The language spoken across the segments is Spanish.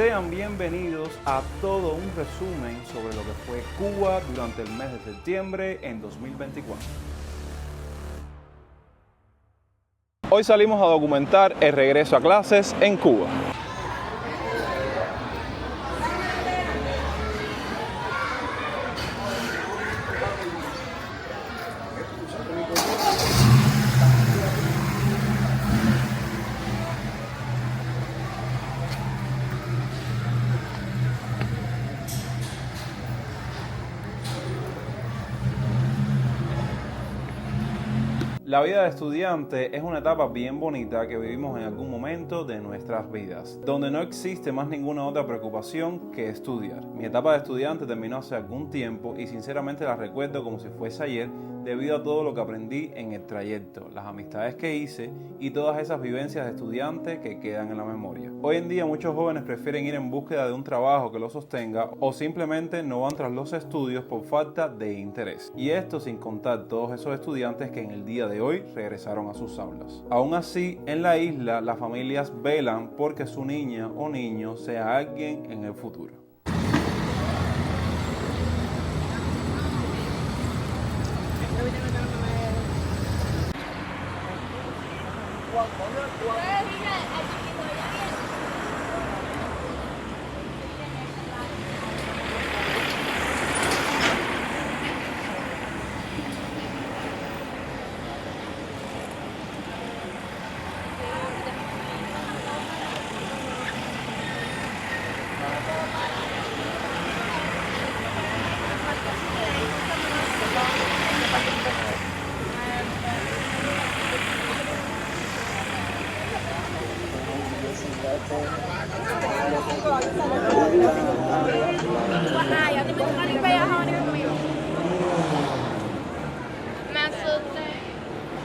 Sean bienvenidos a todo un resumen sobre lo que fue Cuba durante el mes de septiembre en 2024. Hoy salimos a documentar el regreso a clases en Cuba. La vida de estudiante es una etapa bien bonita que vivimos en algún momento de nuestras vidas, donde no existe más ninguna otra preocupación que estudiar. Mi etapa de estudiante terminó hace algún tiempo y sinceramente la recuerdo como si fuese ayer, debido a todo lo que aprendí en el trayecto, las amistades que hice y todas esas vivencias de estudiante que quedan en la memoria. Hoy en día muchos jóvenes prefieren ir en búsqueda de un trabajo que los sostenga o simplemente no van tras los estudios por falta de interés. Y esto sin contar todos esos estudiantes que en el día de hoy regresaron a sus aulas. Aún así, en la isla las familias velan porque su niña o niño sea alguien en el futuro.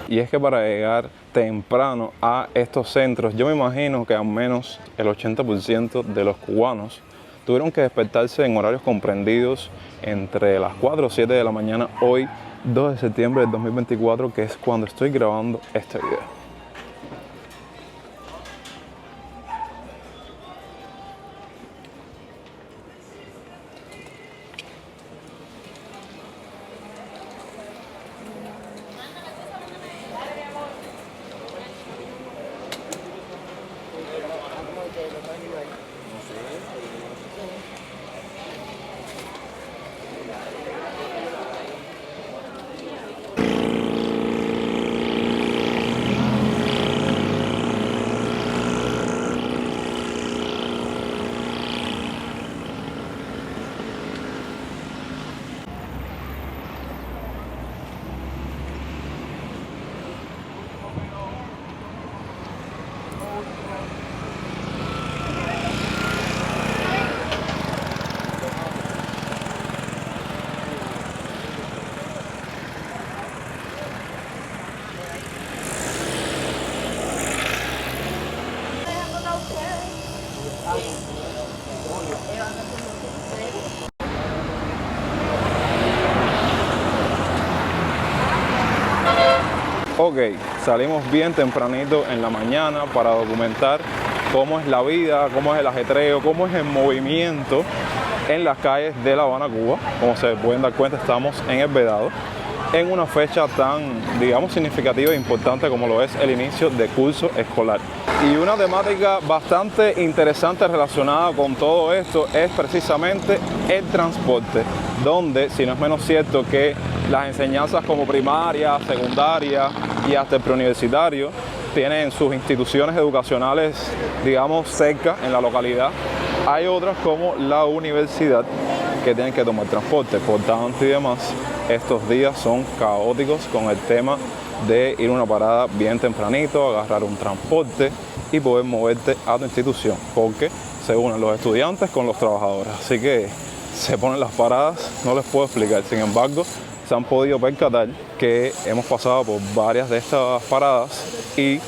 Y es que para llegar temprano a estos centros, yo me imagino que al menos el 80% de los cubanos tuvieron que despertarse en horarios comprendidos entre las 4 o 7 de la mañana hoy, 2 de septiembre del 2024, que es cuando estoy grabando este video. Ok, salimos bien tempranito en la mañana para documentar cómo es la vida, cómo es el ajetreo, cómo es el movimiento en las calles de La Habana, Cuba. Como se pueden dar cuenta, estamos en el Vedado, en una fecha tan, digamos, significativa e importante como lo es el inicio de curso escolar. Y una temática bastante interesante relacionada con todo esto es precisamente el transporte, donde, si no es menos cierto que las enseñanzas como primaria, secundaria y hasta el preuniversitario tienen sus instituciones educacionales, digamos, cerca en la localidad, hay otras como la universidad que tienen que tomar transporte. Por tanto y demás, estos días son caóticos con el tema de ir a una parada bien tempranito, agarrar un transporte y poder moverte a tu institución, porque se unen los estudiantes con los trabajadores. Así que se ponen las paradas, no les puedo explicar. Sin embargo, se han podido percatar que hemos pasado por varias de estas paradas y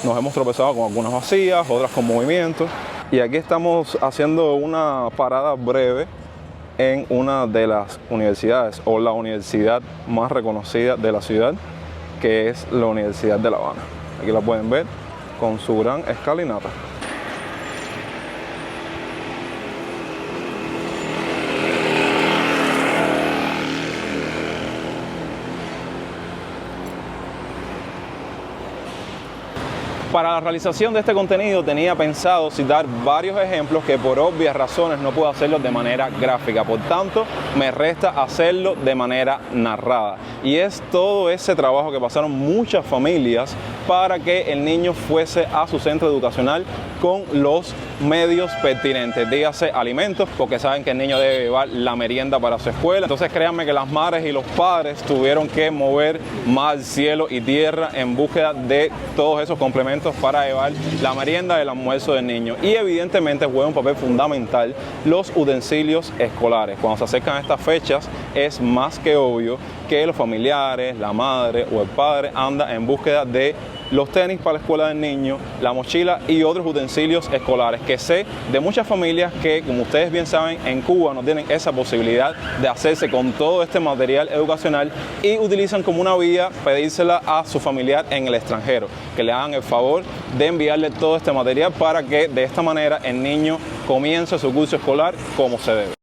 nos hemos tropezado con algunas vacías, otras con movimientos. Y aquí estamos haciendo una parada breve en una de las universidades o la universidad más reconocida de la ciudad, que es la Universidad de La Habana. Aquí la pueden ver con su gran escalinata. Para la realización de este contenido tenía pensado citar varios ejemplos que por obvias razones no puedo hacerlo de manera gráfica, por tanto me resta hacerlo de manera narrada. Y es todo ese trabajo que pasaron muchas familias para que el niño fuese a su centro educacional con los medios pertinentes, dígase alimentos, porque saben que el niño debe llevar la merienda para su escuela. Entonces créanme que las madres y los padres tuvieron que mover mar, cielo y tierra en búsqueda de todos esos complementos para llevar la merienda del almuerzo del niño. Y evidentemente juega un papel fundamental los utensilios escolares. Cuando se acercan a estas fechas es más que obvio que los familiares, la madre o el padre anda en búsqueda de los tenis para la escuela del niño, la mochila y otros utensilios escolares, que sé de muchas familias que, como ustedes bien saben, en Cuba no tienen esa posibilidad de hacerse con todo este material educacional y utilizan como una vía pedírsela a su familiar en el extranjero, que le hagan el favor de enviarle todo este material para que de esta manera el niño comience su curso escolar como se debe.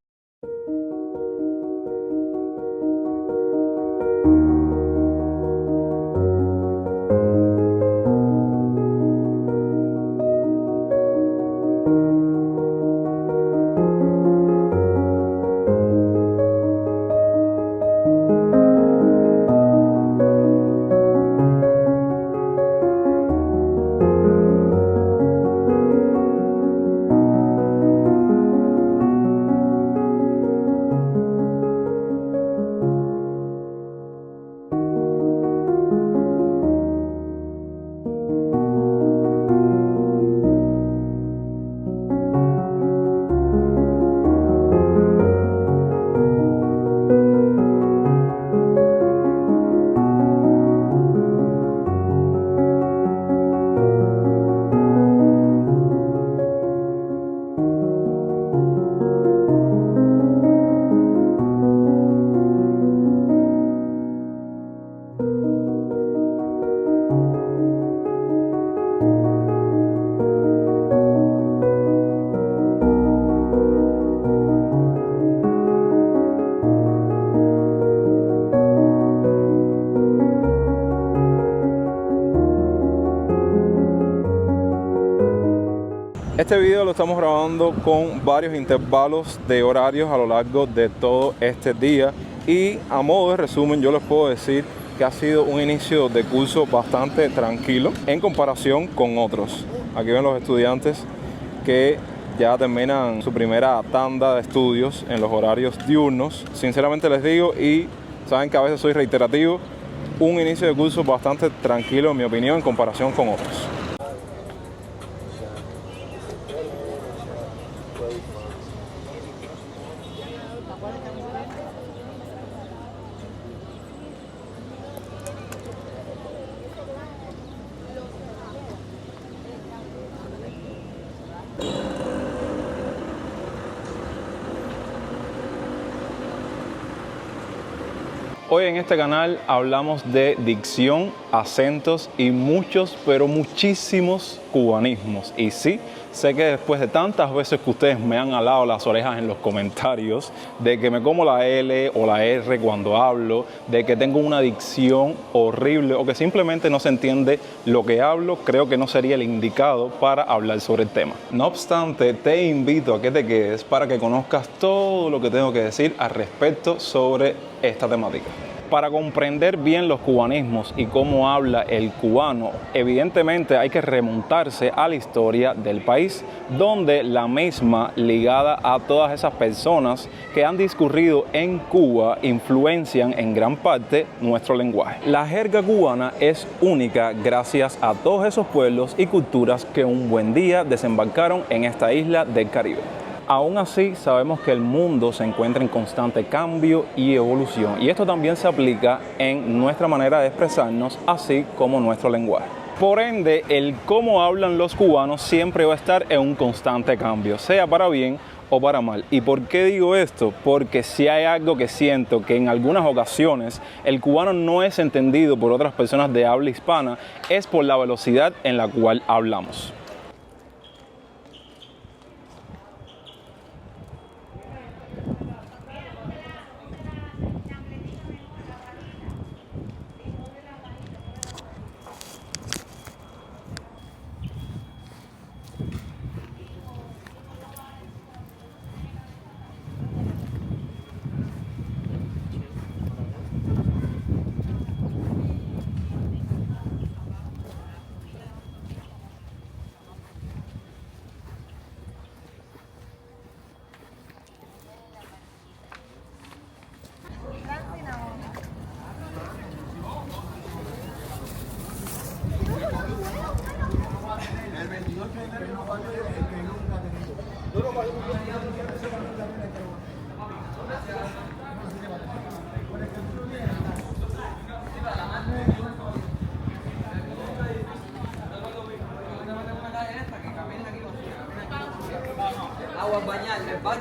Este video lo estamos grabando con varios intervalos de horarios a lo largo de todo este día y a modo de resumen yo les puedo decir que ha sido un inicio de curso bastante tranquilo en comparación con otros. Aquí ven los estudiantes que ya terminan su primera tanda de estudios en los horarios diurnos. Sinceramente les digo, y saben que a veces soy reiterativo, un inicio de curso bastante tranquilo en mi opinión en comparación con otros. Hoy en este canal hablamos de dicción, acentos y muchos, pero muchísimos cubanismos. Y sí, sé que después de tantas veces que ustedes me han alado las orejas en los comentarios de que me como la L o la R cuando hablo, de que tengo una dicción horrible o que simplemente no se entiende lo que hablo, creo que no sería el indicado para hablar sobre el tema. No obstante, te invito a que te quedes para que conozcas todo lo que tengo que decir al respecto sobre esta temática. Para comprender bien los cubanismos y cómo habla el cubano, evidentemente hay que remontarse a la historia del país, donde la misma, ligada a todas esas personas que han discurrido en Cuba, influencian en gran parte nuestro lenguaje. La jerga cubana es única gracias a todos esos pueblos y culturas que un buen día desembarcaron en esta isla del Caribe. Aún así, sabemos que el mundo se encuentra en constante cambio y evolución, y esto también se aplica en nuestra manera de expresarnos, así como nuestro lenguaje. Por ende, el cómo hablan los cubanos siempre va a estar en un constante cambio, sea para bien o para mal. ¿Y por qué digo esto? Porque si hay algo que siento que en algunas ocasiones el cubano no es entendido por otras personas de habla hispana, es por la velocidad en la cual hablamos. Agua bañar, el baño.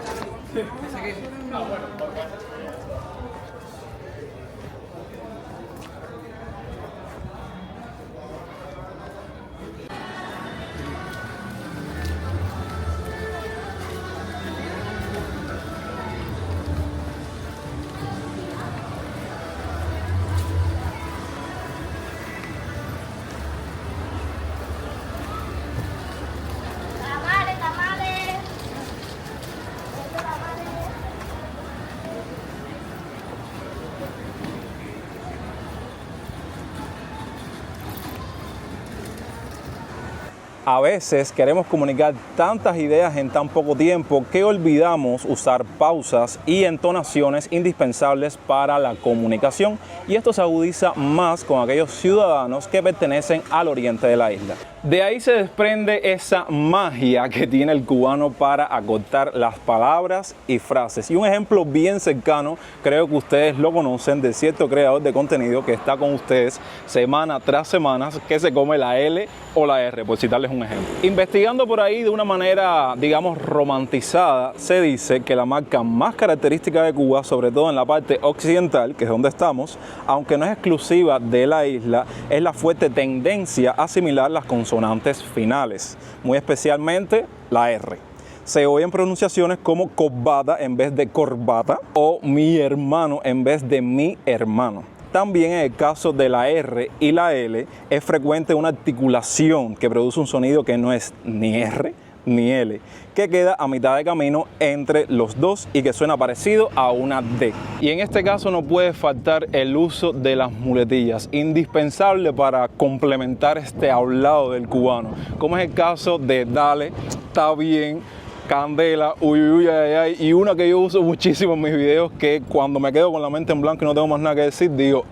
A veces queremos comunicar tantas ideas en tan poco tiempo que olvidamos usar pausas y entonaciones indispensables para la comunicación, y esto se agudiza más con aquellos ciudadanos que pertenecen al oriente de la isla. De ahí se desprende esa magia que tiene el cubano para acortar las palabras y frases. Y un ejemplo bien cercano, creo que ustedes lo conocen, de cierto creador de contenido que está con ustedes semana tras semana, que se come la L o la R, por citarles un ejemplo. Investigando por ahí de una manera, digamos, romantizada, se dice que la marca más característica de Cuba, sobre todo en la parte occidental, que es donde estamos, aunque no es exclusiva de la isla, es la fuerte tendencia a asimilar las consonantes finales, muy especialmente la R. Se oyen pronunciaciones como corbata en vez de corbata o mi hermano en vez de mi hermano. También en el caso de la R y la L es frecuente una articulación que produce un sonido que no es ni R ni L, que queda a mitad de camino entre los dos y que suena parecido a una D. Y en este caso no puede faltar el uso de las muletillas, indispensable para complementar este hablado del cubano, como es el caso de dale, está bien, candela, uy, uy, ay, ay, y una que yo uso muchísimo en mis videos, que cuando me quedo con la mente en blanco y no tengo más nada que decir, digo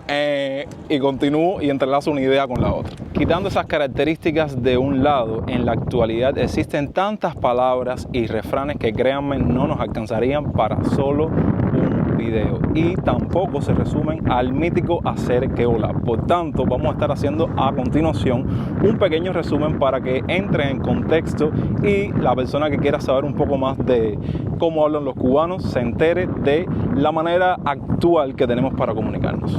y continúo y entrelazo una idea con la otra. Quitando esas características de un lado, en la actualidad existen tantas palabras y refranes que, créanme, no nos alcanzarían para solo un video, y tampoco se resumen al mítico hacer que hola. Por tanto, vamos a estar haciendo a continuación un pequeño resumen para que entren en contexto y la persona que quiera saber un poco más de cómo hablan los cubanos se entere de la manera actual que tenemos para comunicarnos.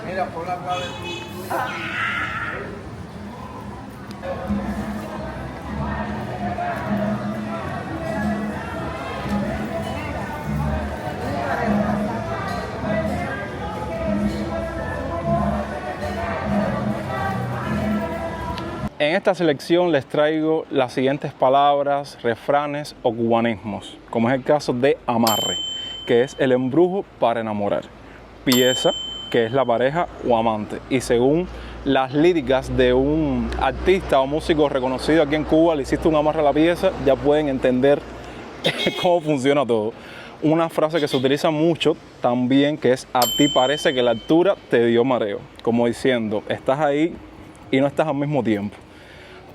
Mira, por la clave. En esta selección les traigo las siguientes palabras, refranes o cubanismos, como es el caso de amarre, que es el embrujo para enamorar, pieza, que es la pareja o amante, y según las líricas de un artista o músico reconocido aquí en Cuba, le hiciste un amarre a la pieza, ya pueden entender cómo funciona todo. Una frase que se utiliza mucho también, que es a ti parece que la altura te dio mareo, como diciendo, estás ahí y no estás al mismo tiempo.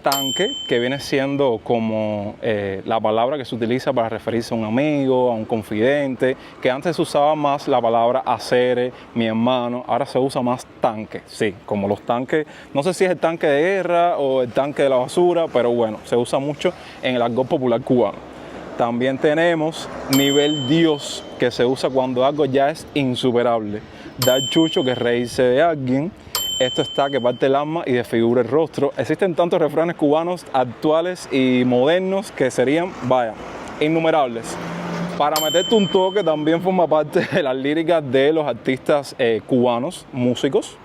Tanque, que viene siendo como la palabra que se utiliza para referirse a un amigo, a un confidente, que antes se usaba más la palabra hacer, mi hermano, ahora se usa más tanque, sí, como los tanques, no sé si es el tanque de guerra o el tanque de la basura, pero bueno, se usa mucho en el argot popular cubano. También tenemos nivel Dios, que se usa cuando algo ya es insuperable. Dar chucho, que es reírse de alguien. Esto está que parte el alma y desfigura el rostro. Existen tantos refranes cubanos actuales y modernos que serían, vaya, innumerables. Para meterte un toque, también forma parte de las líricas de los artistas cubanos, músicos.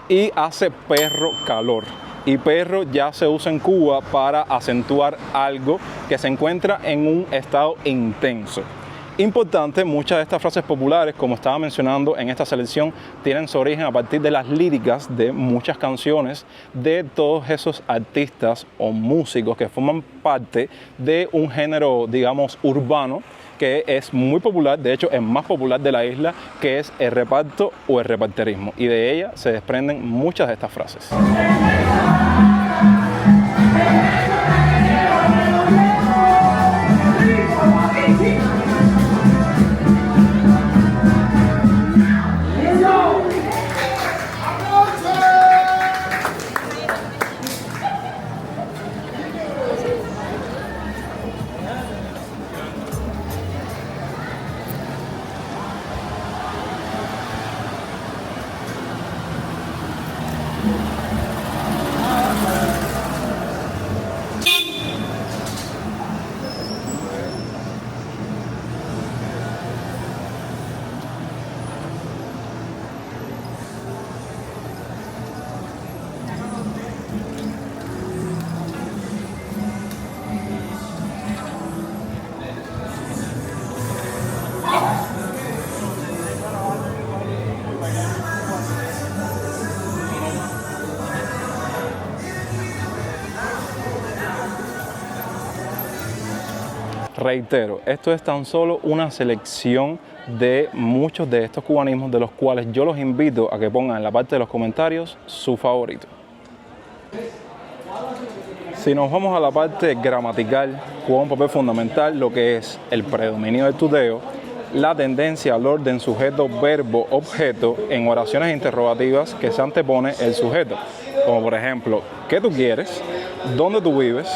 Y hace perro calor. Y perro ya se usa en Cuba para acentuar algo que se encuentra en un estado intenso. Importante, muchas de estas frases populares, como estaba mencionando en esta selección, tienen su origen a partir de las líricas de muchas canciones de todos esos artistas o músicos que forman parte de un género, digamos, urbano, que es muy popular, de hecho es más popular de la isla, que es el reparto o el reparterismo, y de ella se desprenden muchas de estas frases. Reitero, esto es tan solo una selección de muchos de estos cubanismos, de los cuales yo los invito a que pongan en la parte de los comentarios su favorito. Si nos vamos a la parte gramatical, juega un papel fundamental lo que es el predominio del tuteo, la tendencia al orden sujeto, verbo, objeto en oraciones interrogativas que se antepone el sujeto, como por ejemplo, ¿qué tú quieres? ¿Dónde tú vives?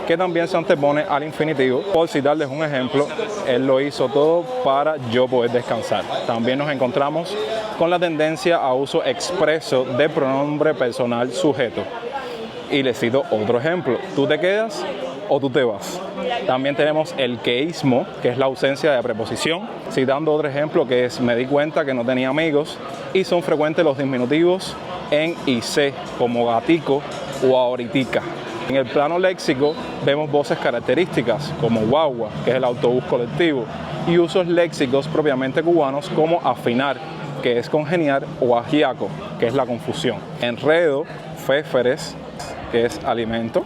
Que también se antepone al infinitivo. Por citarles un ejemplo, él lo hizo todo para yo poder descansar. También nos encontramos con la tendencia a uso expreso de pronombre personal sujeto. Y les cito otro ejemplo, ¿tú te quedas o tú te vas? También tenemos el queísmo, que es la ausencia de preposición, citando otro ejemplo que es me di cuenta que no tenía amigos, y son frecuentes los diminutivos en y se, como gatico o ahoritica. En el plano léxico vemos voces características como guagua, que es el autobús colectivo, y usos léxicos propiamente cubanos como afinar, que es congeniar, o ajiaco, que es la confusión. Enredo, féferes, que es alimento,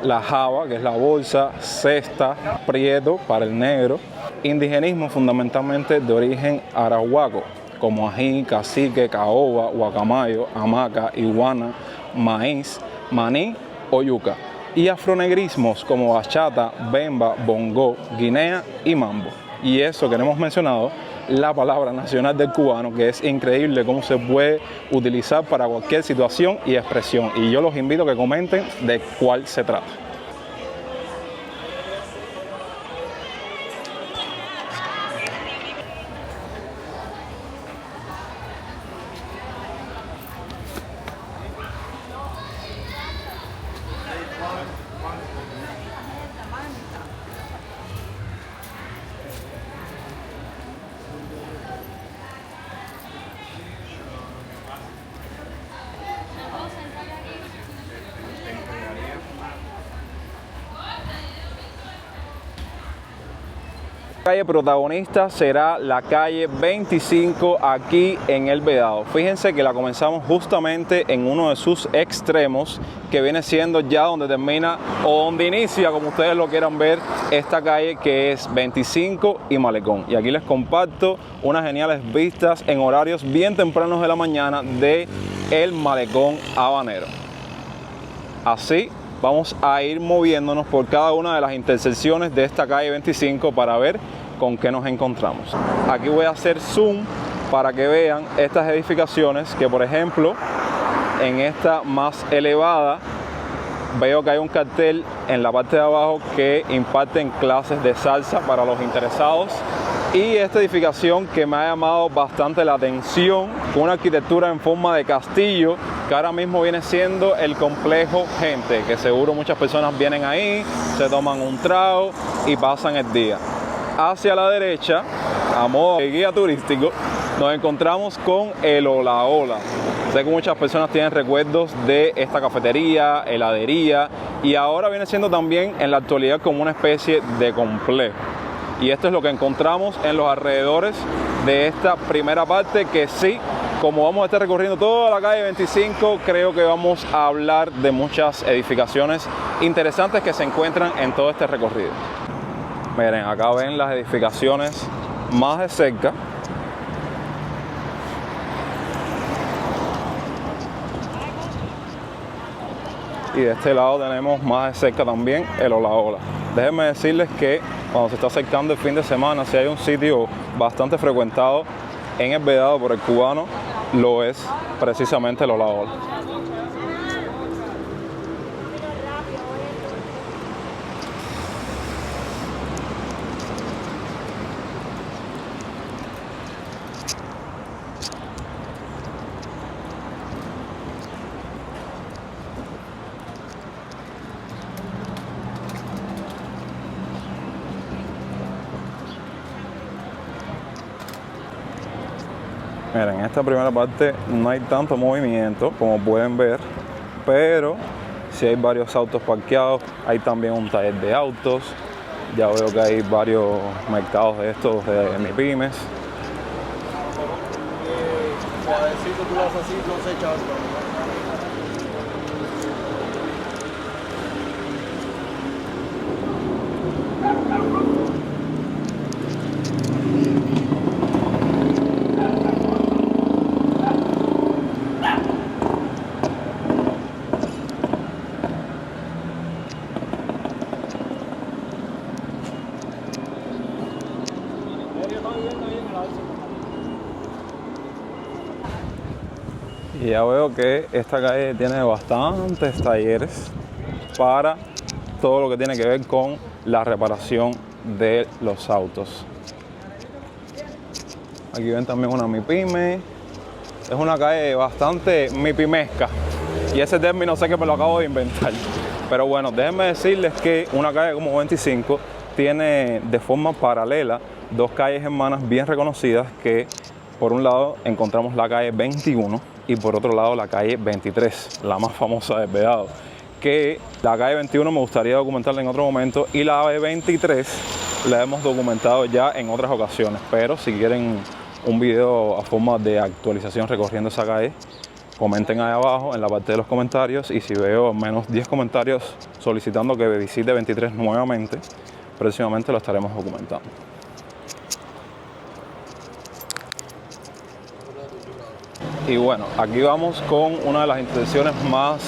la java, que es la bolsa, cesta, prieto para el negro, indigenismo fundamentalmente de origen arahuaco, como ají, cacique, caoba, guacamayo, hamaca, iguana, maíz, maní o yuca, y afronegrismos como bachata, bemba, bongo, guinea y mambo. Y eso que no hemos mencionado, la palabra nacional del cubano, que es increíble cómo se puede utilizar para cualquier situación y expresión. Y yo los invito a que comenten de cuál se trata. La calle protagonista será la calle 25 aquí en El Vedado. Fíjense que la comenzamos justamente en uno de sus extremos, que viene siendo ya donde termina o donde inicia, como ustedes lo quieran ver, esta calle, que es 25 y Malecón. Y aquí les comparto unas geniales vistas en horarios bien tempranos de la mañana de el Malecón habanero. Así vamos a ir moviéndonos por cada una de las intersecciones de esta calle 25 para ver con qué nos encontramos. Aquí voy a hacer zoom para que vean estas edificaciones, que por ejemplo en esta más elevada veo que hay un cartel en la parte de abajo que imparten clases de salsa para los interesados. Y esta edificación que me ha llamado bastante la atención, con una arquitectura en forma de castillo, que ahora mismo viene siendo el complejo Gente, que seguro muchas personas vienen ahí, se toman un trago y pasan el día. Hacia la derecha, a modo de guía turístico, nos encontramos con el Hola Hola. Sé que muchas personas tienen recuerdos de esta cafetería, heladería, y ahora viene siendo también en la actualidad como una especie de complejo. Y esto es lo que encontramos en los alrededores de esta primera parte, que sí, como vamos a estar recorriendo toda la calle 25, creo que vamos a hablar de muchas edificaciones interesantes que se encuentran en todo este recorrido. Miren, acá ven las edificaciones más de cerca. Y de este lado tenemos más de cerca también el Hola Hola. Déjenme decirles que cuando se está acercando el fin de semana, si hay un sitio bastante frecuentado en El Vedado por el cubano, lo es precisamente el Hola Hola. Miren, en esta primera parte no hay tanto movimiento como pueden ver, pero sí hay varios autos parqueados, hay también un taller de autos, ya veo que hay varios mercados de estos de MIPYMES. Y ya veo que esta calle tiene bastantes talleres para todo lo que tiene que ver con la reparación de los autos. Aquí ven también una MIPYME. Es una calle bastante mipimesca. Y ese término sé que me lo acabo de inventar. Pero bueno, déjenme decirles que una calle como 25 tiene de forma paralela dos calles hermanas bien reconocidas, que por un lado encontramos la calle 21 y por otro lado la calle 23, la más famosa de Vedado. Que la calle 21 me gustaría documentarla en otro momento y la calle 23 la hemos documentado ya en otras ocasiones. Pero si quieren un video a forma de actualización recorriendo esa calle, comenten ahí abajo en la parte de los comentarios, y si veo al menos 10 comentarios solicitando que visite 23 nuevamente, próximamente lo estaremos documentando. Y bueno, aquí vamos con una de las intersecciones más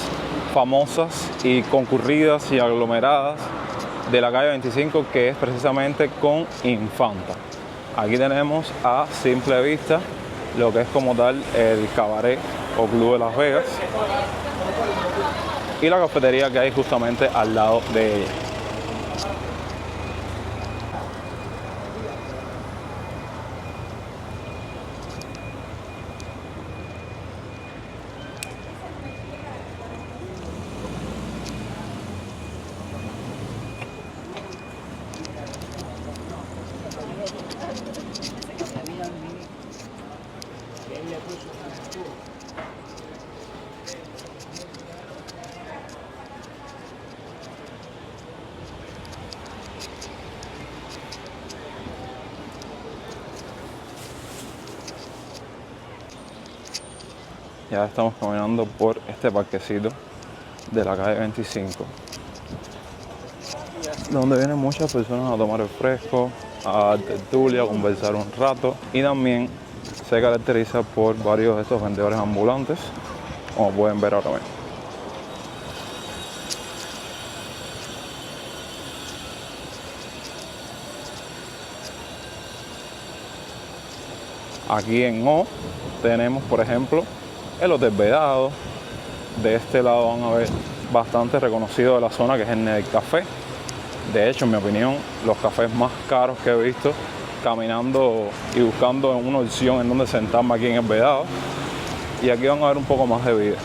famosas y concurridas y aglomeradas de la calle 25, que es precisamente con Infanta. Aquí tenemos a simple vista lo que es como tal el cabaret o club de Las Vegas y la cafetería que hay justamente al lado de ella. Ya estamos caminando por este parquecito de la calle 25, donde vienen muchas personas a tomar el fresco, a dar tertulia, a conversar un rato, y también se caracteriza por varios de estos vendedores ambulantes, como pueden ver ahora mismo. Aquí en O tenemos, por ejemplo, el Hotel Vedado. De este lado van a ver bastante reconocido de la zona, que es el Netcafé. De hecho, en mi opinión, los cafés más caros que he visto caminando y buscando una opción en donde sentarme aquí en el Vedado. Y aquí van a ver un poco más de vida.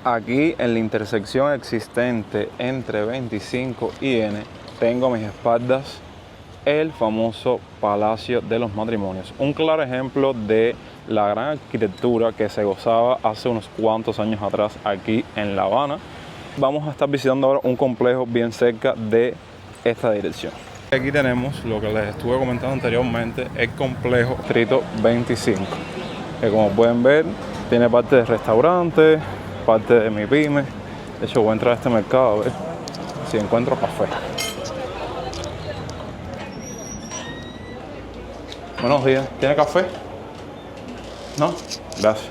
Aquí en la intersección existente entre 25 y N tengo a mis espaldas el famoso Palacio de los Matrimonios, un claro ejemplo de la gran arquitectura que se gozaba hace unos cuantos años atrás aquí en La Habana. Vamos a estar visitando ahora un complejo bien cerca de esta dirección. Aquí tenemos lo que les estuve comentando anteriormente, el complejo Distrito 25, que como pueden ver tiene parte de restaurantes, parte de MIPYME. De hecho, voy a entrar a este mercado a ver si encuentro café. Buenos días, ¿tiene café? ¿No? Gracias.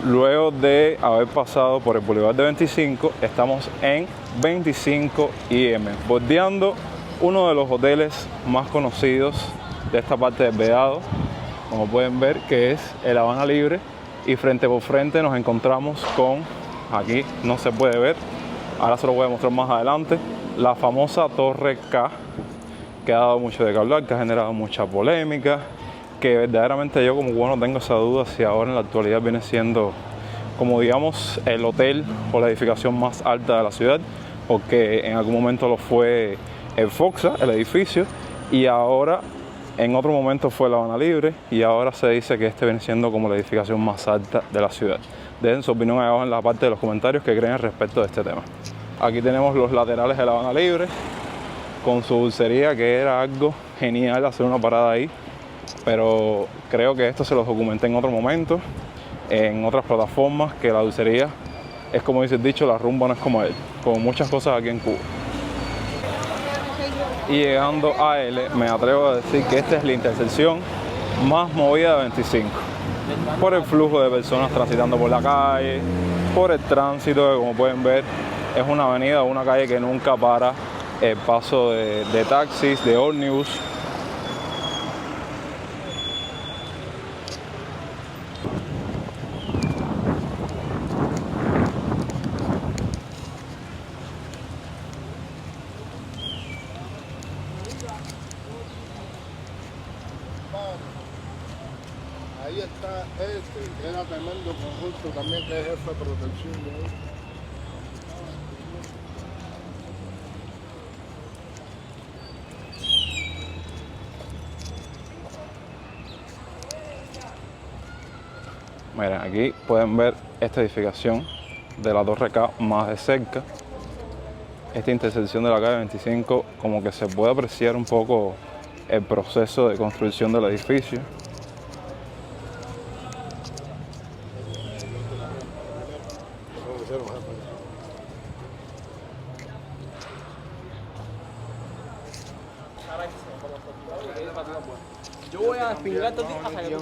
Luego de haber pasado por el Boulevard de 25, estamos en 25 IM, bordeando uno de los hoteles más conocidos de esta parte del Vedado, como pueden ver, que es el Habana Libre, y frente por frente nos encontramos con, aquí no se puede ver, ahora se lo voy a mostrar más adelante, la famosa Torre K, que ha dado mucho de qué hablar, que ha generado mucha polémica, que verdaderamente yo como bueno tengo esa duda si ahora en la actualidad viene siendo como digamos el hotel o la edificación más alta de la ciudad, porque en algún momento lo fue el Foxa, el edificio, y ahora En otro momento fue La Habana Libre y ahora se dice que este viene siendo como la edificación más alta de la ciudad. Dejen su opinión ahí abajo en la parte de los comentarios que creen respecto de este tema. Aquí tenemos los laterales de La Habana Libre con su dulcería, que era algo genial hacer una parada ahí, pero creo que esto se los documenté en otro momento, en otras plataformas, que la dulcería es, como dice el dicho, la rumba no es como él, como muchas cosas aquí en Cuba. Y llegando a L, me atrevo a decir que esta es la intersección más movida de 25, por el flujo de personas transitando por la calle, por el tránsito, que como pueden ver es una avenida, una calle que nunca para el paso de taxis, de ómnibus. Ahí está que era tremendo conjunto también, que es jefe de protección de ahí. Miren, aquí pueden ver esta edificación de la Torre K más de cerca. Esta intersección de la calle 25, como que se puede apreciar un poco el proceso de construcción del edificio. Yo voy a espingar todo hasta que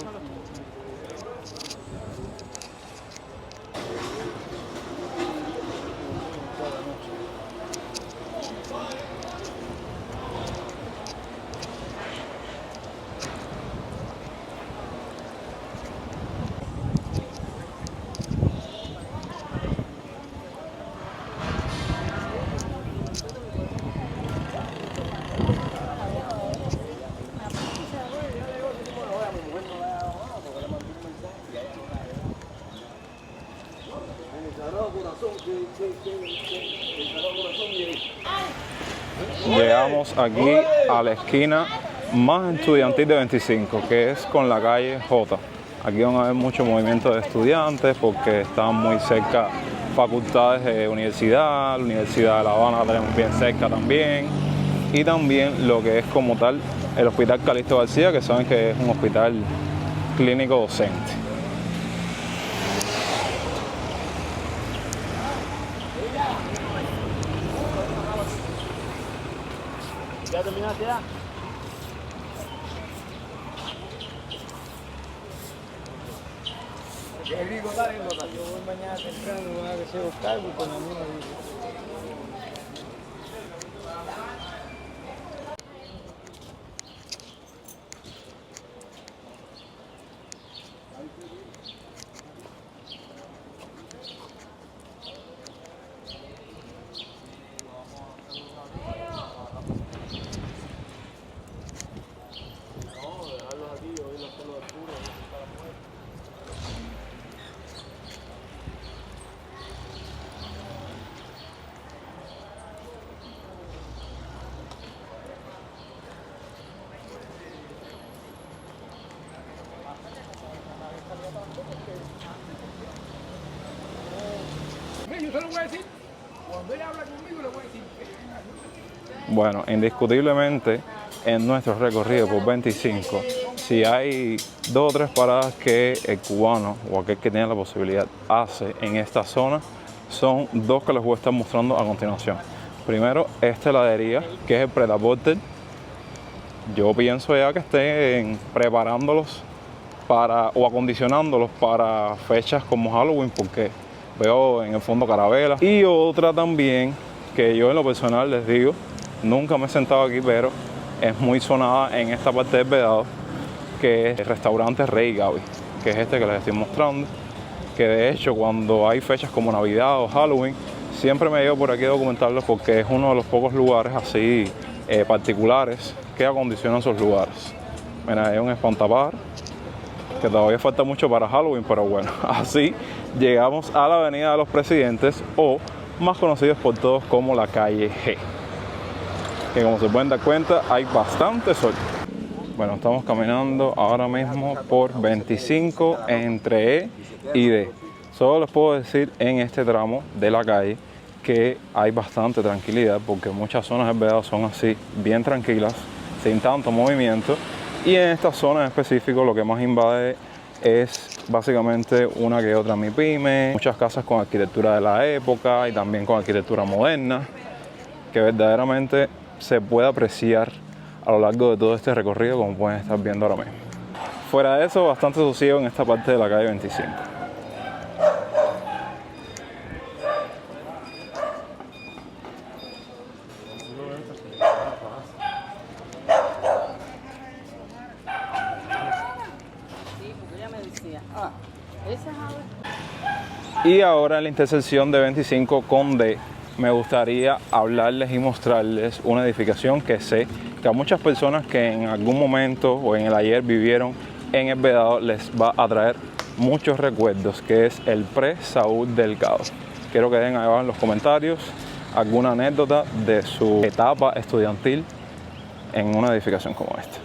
Llegamos aquí a la esquina más estudiantil de 25, que es con la calle J. Aquí van a haber mucho movimiento de estudiantes porque están muy cerca facultades de universidad, la Universidad de La Habana la tenemos bien cerca también, y también lo que es como tal el Hospital Calixto García, que saben que es un hospital clínico docente. ¿Ya terminaste ya? Qué rico, dale, yo voy mañana temprano, voy a que se los cargo con la misma. Yo se lo voy a decir, cuando ella habla conmigo le voy a decir. Bueno, indiscutiblemente en nuestro recorrido por 25, si hay 2 o 3 paradas que el cubano o aquel que tiene la posibilidad hace en esta zona, son 2 que les voy a estar mostrando a continuación. Primero, esta heladería, que es el Pret-a-Porter. Yo pienso ya que estén preparándolos o acondicionándolos para fechas como Halloween, porque veo en el fondo carabelas. Y otra también, que yo en lo personal les digo, nunca me he sentado aquí, pero es muy sonada en esta parte del Vedado, que es el restaurante Rey Gaby, que es este que les estoy mostrando, que de hecho cuando hay fechas como Navidad o Halloween, siempre me llevo por aquí a documentarlo porque es uno de los pocos lugares así particulares que acondicionan sus lugares. Mira, hay un espantapájaros, que todavía falta mucho para Halloween, pero bueno, así llegamos a la Avenida de los Presidentes, o más conocidos por todos como la calle G, que como se pueden dar cuenta hay bastante sol. Bueno, estamos caminando ahora mismo por 25 entre E y D. Solo les puedo decir en este tramo de la calle que hay bastante tranquilidad porque muchas zonas del Vedado son así, bien tranquilas, sin tanto movimiento. Y en esta zona en específico lo que más invade es básicamente una que otra MIPYME, muchas casas con arquitectura de la época y también con arquitectura moderna, que verdaderamente se puede apreciar a lo largo de todo este recorrido, como pueden estar viendo ahora mismo. Fuera de eso, bastante sosiego en esta parte de la calle 25. Y ahora en la intersección de 25 con D, me gustaría hablarles y mostrarles una edificación que sé que a muchas personas que en algún momento o en el ayer vivieron en el Vedado les va a traer muchos recuerdos, que es el Pre-Saúl Delgado. Quiero que den ahí abajo en los comentarios alguna anécdota de su etapa estudiantil en una edificación como esta.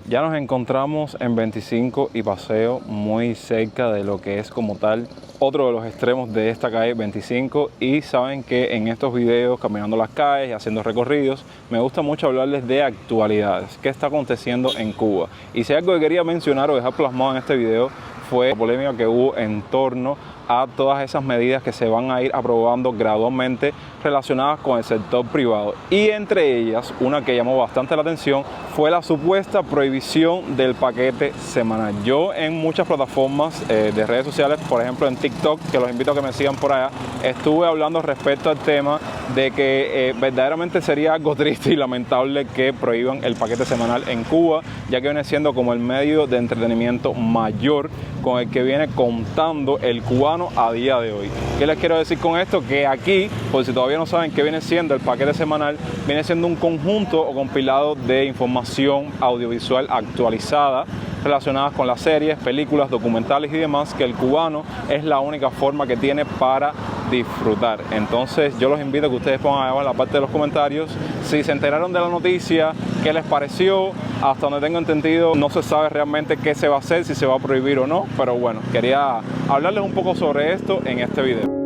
Ya nos encontramos en 25 y Paseo, muy cerca de lo que es como tal otro de los extremos de esta calle 25, y saben que en estos videos, caminando las calles y haciendo recorridos, me gusta mucho hablarles de actualidades, qué está aconteciendo en Cuba. Y si hay algo que quería mencionar o dejar plasmado en este video fue la polémica que hubo en torno a todas esas medidas que se van a ir aprobando gradualmente relacionadas con el sector privado, y entre ellas una que llamó bastante la atención fue la supuesta prohibición del paquete semanal. Yo en muchas plataformas de redes sociales, por ejemplo en TikTok, que los invito a que me sigan por allá, estuve hablando respecto al tema de que verdaderamente sería algo triste y lamentable que prohíban el paquete semanal en Cuba, ya que viene siendo como el medio de entretenimiento mayor con el que viene contando el cubano a día de hoy. ¿Qué les quiero decir con esto? Que aquí, por si todavía no saben qué viene siendo el paquete semanal, viene siendo un conjunto o compilado de información audiovisual actualizada relacionadas con las series, películas, documentales y demás, que el cubano es la única forma que tiene para disfrutar. Entonces yo los invito a que ustedes pongan abajo en la parte de los comentarios si se enteraron de la noticia, qué les pareció. Hasta donde tengo entendido no se sabe realmente qué se va a hacer, si se va a prohibir o no, pero bueno, quería hablarles un poco sobre esto en este video.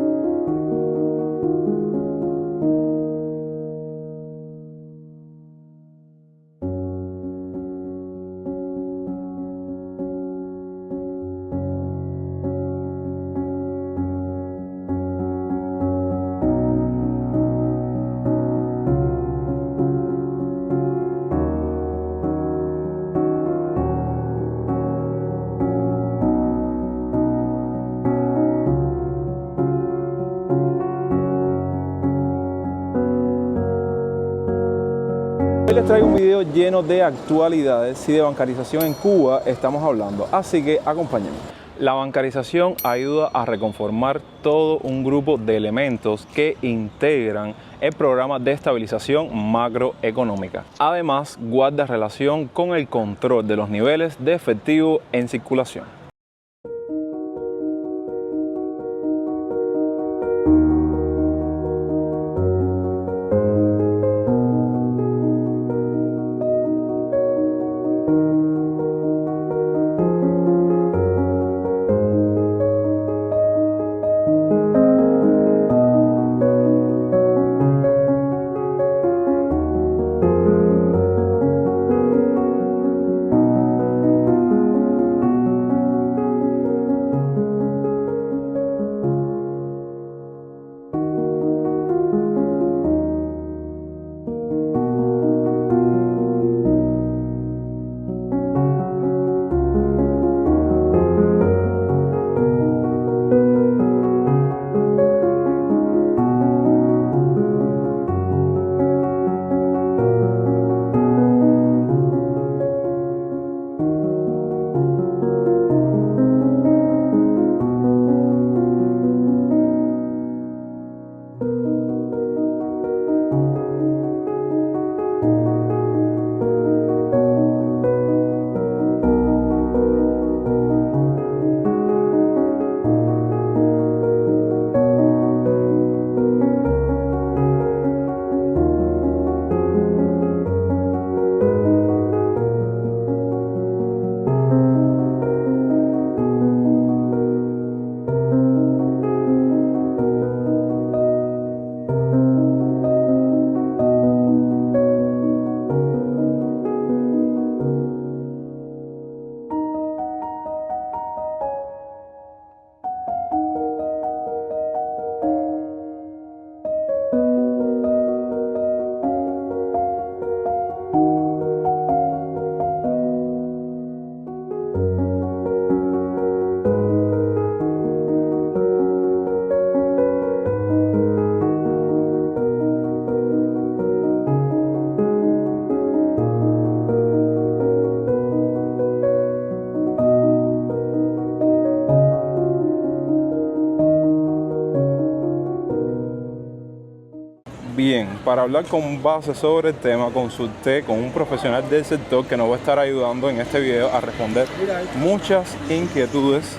Hoy les traigo un video lleno de actualidades y de bancarización en Cuba estamos hablando, así que acompáñenme. La bancarización ayuda a reconformar todo un grupo de elementos que integran el programa de estabilización macroeconómica. Además, guarda relación con el control de los niveles de efectivo en circulación. Bien, para hablar con base sobre el tema, consulté con un profesional del sector que nos va a estar ayudando en este video a responder muchas inquietudes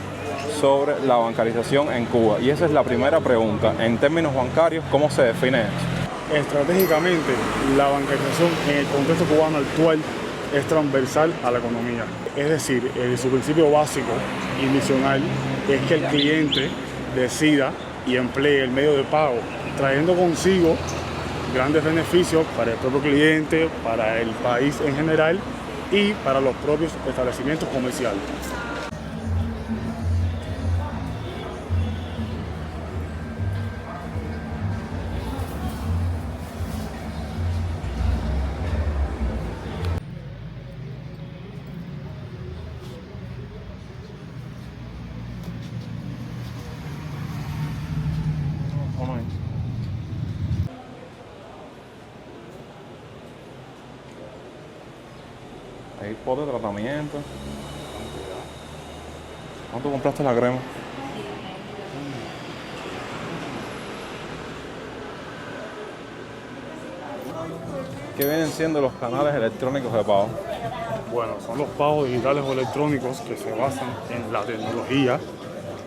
sobre la bancarización en Cuba. Y esa es la primera pregunta. En términos bancarios, ¿cómo se define eso? Estratégicamente, la bancarización en el contexto cubano actual es transversal a la economía. Es decir, su principio básico y misional es que el cliente decida y emplee el medio de pago, trayendo consigo grandes beneficios para el propio cliente, para el país en general y para los propios establecimientos comerciales. Hay pote de tratamiento. ¿Cuánto compraste la crema? ¿Qué vienen siendo los canales electrónicos de pago? Bueno, son los pagos digitales o electrónicos que se basan en la tecnología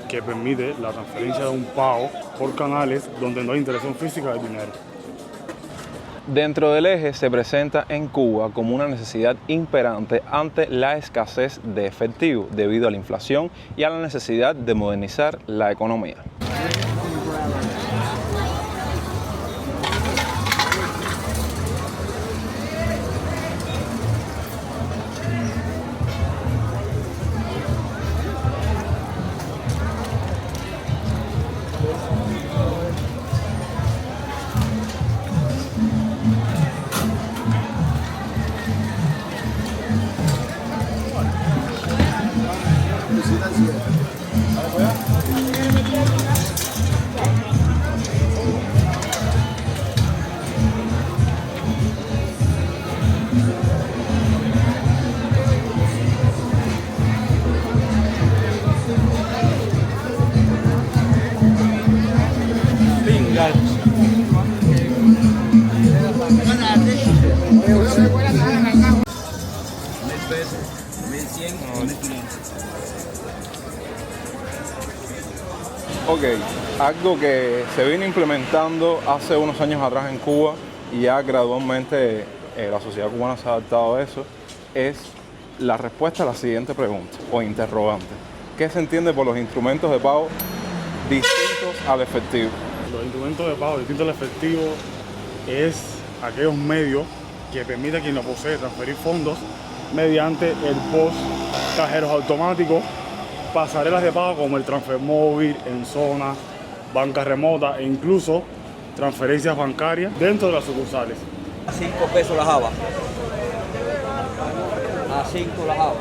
que permite la transferencia de un pago por canales donde no hay interacción física del dinero. Dentro del eje se presenta en Cuba como una necesidad imperante ante la escasez de efectivo debido a la inflación y a la necesidad de modernizar la economía. 1100 o 1500. Ok, algo que se vino implementando hace unos años atrás en Cuba y ya gradualmente la sociedad cubana se ha adaptado a eso, es la respuesta a la siguiente pregunta o interrogante. ¿Qué se entiende por los instrumentos de pago distintos al efectivo? Los instrumentos de pago distintos al efectivo es aquellos medios que permiten a quien lo posee transferir fondos mediante el POS, cajeros automáticos, pasarelas de pago como el transfer móvil, en zona, banca remota e incluso transferencias bancarias dentro de las sucursales. A 5 pesos la java. A 5 la java.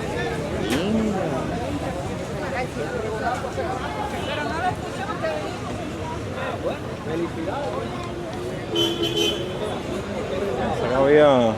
Acá había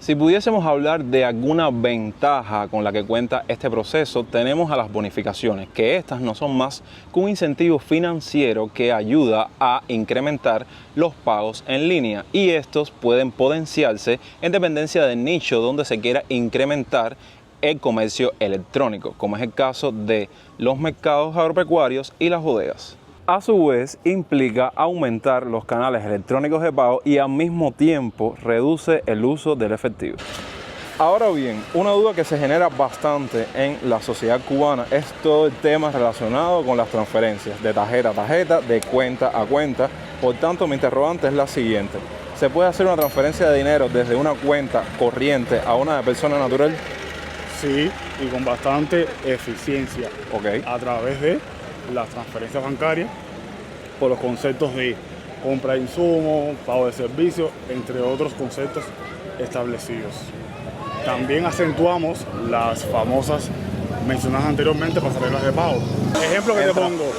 Si pudiésemos hablar de alguna ventaja con la que cuenta este proceso, tenemos a las bonificaciones, que estas no son más que un incentivo financiero que ayuda a incrementar los pagos en línea, y estos pueden potenciarse en dependencia del nicho donde se quiera incrementar el comercio electrónico, como es el caso de los mercados agropecuarios y las bodegas. A su vez, implica aumentar los canales electrónicos de pago y al mismo tiempo reduce el uso del efectivo. Ahora bien, una duda que se genera bastante en la sociedad cubana es todo el tema relacionado con las transferencias de tarjeta a tarjeta, de cuenta a cuenta. Por tanto, mi interrogante es la siguiente: ¿se puede hacer una transferencia de dinero desde una cuenta corriente a una de persona natural? Sí, y con bastante eficiencia. Ok. A través de las transferencias bancarias, por los conceptos de compra de insumos, pago de servicios, entre otros conceptos establecidos. También acentuamos las famosas mencionadas anteriormente pasarelas de pago. Ejemplo que te pongo: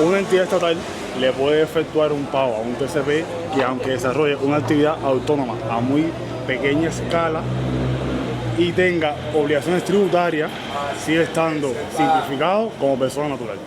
una entidad estatal le puede efectuar un pago a un TCP que, aunque desarrolle una actividad autónoma a muy pequeña escala y tenga obligaciones tributarias, sigue estando simplificado como persona natural.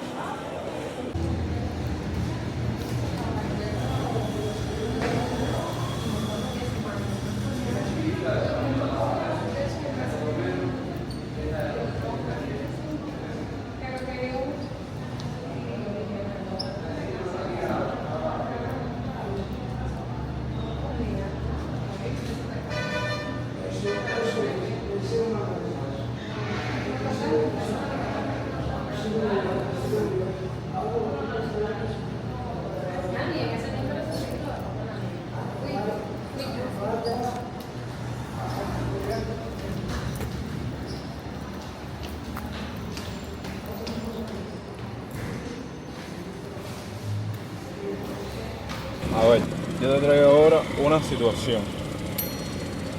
A ver, yo te traigo ahora una situación.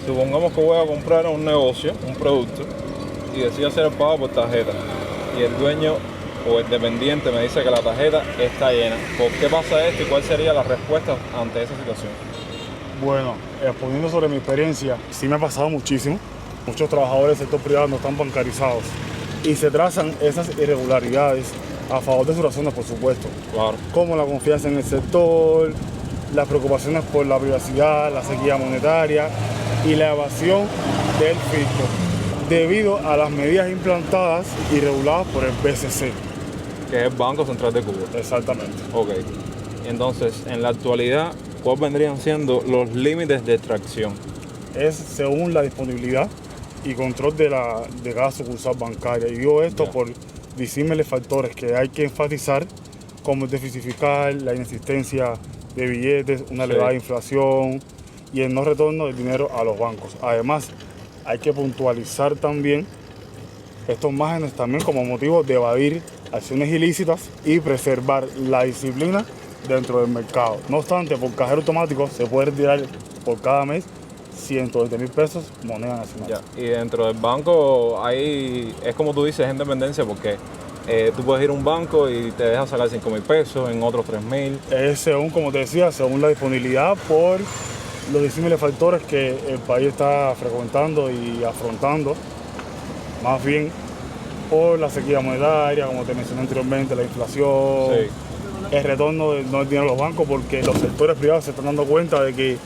Supongamos que voy a comprar a un negocio, un producto, y decido hacer el pago por tarjeta. Y el dueño o el dependiente me dice que la tarjeta está llena. ¿Por qué pasa esto y cuál sería la respuesta ante esa situación? Bueno, exponiendo sobre mi experiencia, sí me ha pasado muchísimo. Muchos trabajadores del sector privado no están bancarizados y se trazan esas irregularidades a favor de sus razones, por supuesto. Claro. Como la confianza en el sector, las preocupaciones por la privacidad, la sequía monetaria y la evasión del fisco, debido a las medidas implantadas y reguladas por el BCC. Que es el Banco Central de Cuba. Exactamente. Ok. Entonces, en la actualidad, ¿cuáles vendrían siendo los límites de extracción? Es según la disponibilidad y control de cada sucursal bancaria. Y digo esto por disímiles factores que hay que enfatizar, como el déficit fiscal, la inexistencia de billetes, una elevada inflación y el no retorno del dinero a los bancos. Además, hay que puntualizar también estos márgenes también como motivo de evadir acciones ilícitas y preservar la disciplina dentro del mercado. No obstante, por cajero automático se puede retirar por cada mes 120.000 pesos moneda nacional. Ya. Y dentro del banco es como tú dices, es independencia porque tú puedes ir a un banco y te dejas sacar 5.000 pesos, en otros 3.000. Es según, como te decía, según la disponibilidad por los disímiles factores que el país está frecuentando y afrontando, más bien por la sequía monetaria, como te mencioné anteriormente, la inflación, Sí. el retorno no del dinero a los bancos, porque los sectores privados se están dando cuenta de que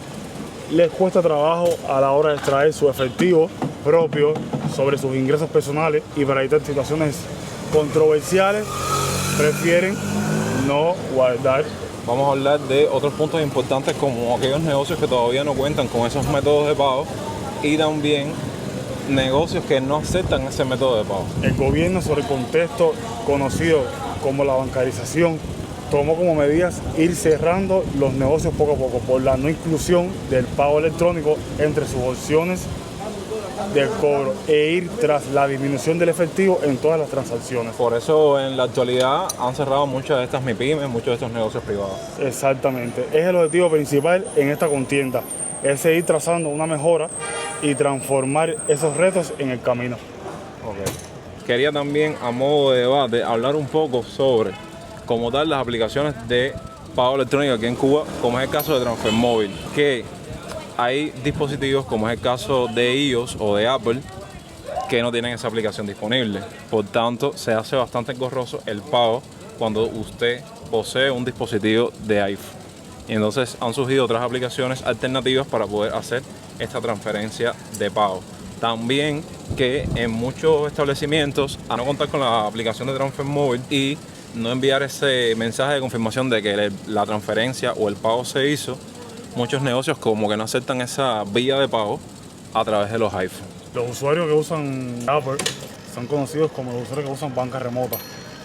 les cuesta trabajo a la hora de extraer su efectivo propio sobre sus ingresos personales, y para evitar situaciones controversiales prefieren no guardar. Vamos a hablar de otros puntos importantes como aquellos negocios que todavía no cuentan con esos métodos de pago y también negocios que no aceptan ese método de pago. El gobierno, sobre el contexto conocido como la bancarización, tomó como medidas ir cerrando los negocios poco a poco por la no inclusión del pago electrónico entre sus opciones del cobro e ir tras la disminución del efectivo en todas las transacciones. Por eso en la actualidad han cerrado muchas de estas MIPYMES, muchos de estos negocios privados. Exactamente, es el objetivo principal en esta contienda, es seguir trazando una mejora y transformar esos retos en el camino. Okay. Quería también, a modo de debate, hablar un poco sobre cómo tal las aplicaciones de pago electrónico aquí en Cuba, como es el caso de Transfermóvil, que hay dispositivos, como es el caso de iOS o de Apple, que no tienen esa aplicación disponible. Por tanto, se hace bastante engorroso el pago cuando usted posee un dispositivo de iPhone. Y entonces han surgido otras aplicaciones alternativas para poder hacer esta transferencia de pago. También que en muchos establecimientos, a no contar con la aplicación de Transfermóvil y no enviar ese mensaje de confirmación de que la transferencia o el pago se hizo, muchos negocios como que no aceptan esa vía de pago a través de los iPhones. Los usuarios que usan Apple son conocidos como los usuarios que usan banca remota.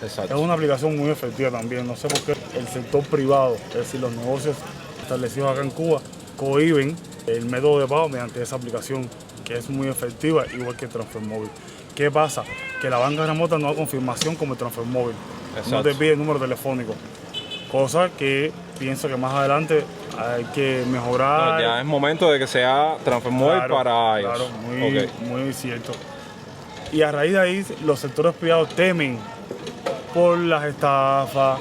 Exacto. Es una aplicación muy efectiva también. No sé por qué el sector privado, es decir, los negocios establecidos acá en Cuba, cohíben el método de pago mediante esa aplicación, que es muy efectiva, igual que el Transfermóvil. ¿Qué pasa? Que la banca remota no da confirmación como el Transfermóvil. Exacto. No te pide el número telefónico. Cosa que pienso que más adelante hay que mejorar. No, ya es momento de que sea Transfermóvil para iOS. Claro, Okay. muy cierto. Y a raíz de ahí, los sectores privados temen por las estafas,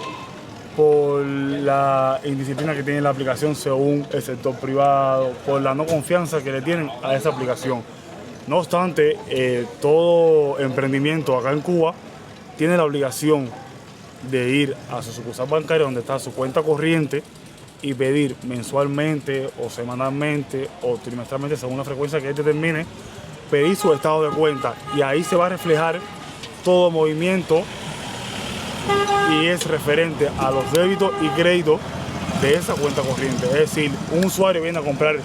por la indisciplina que tiene la aplicación según el sector privado, por la no confianza que le tienen a esa aplicación. No obstante, todo emprendimiento acá en Cuba tiene la obligación de ir a su sucursal bancaria donde está su cuenta corriente y pedir mensualmente o semanalmente o trimestralmente, según la frecuencia que él determine, pedir su estado de cuenta, y ahí se va a reflejar todo movimiento y es referente a los débitos y créditos de esa cuenta corriente. Es decir, un usuario viene a comprar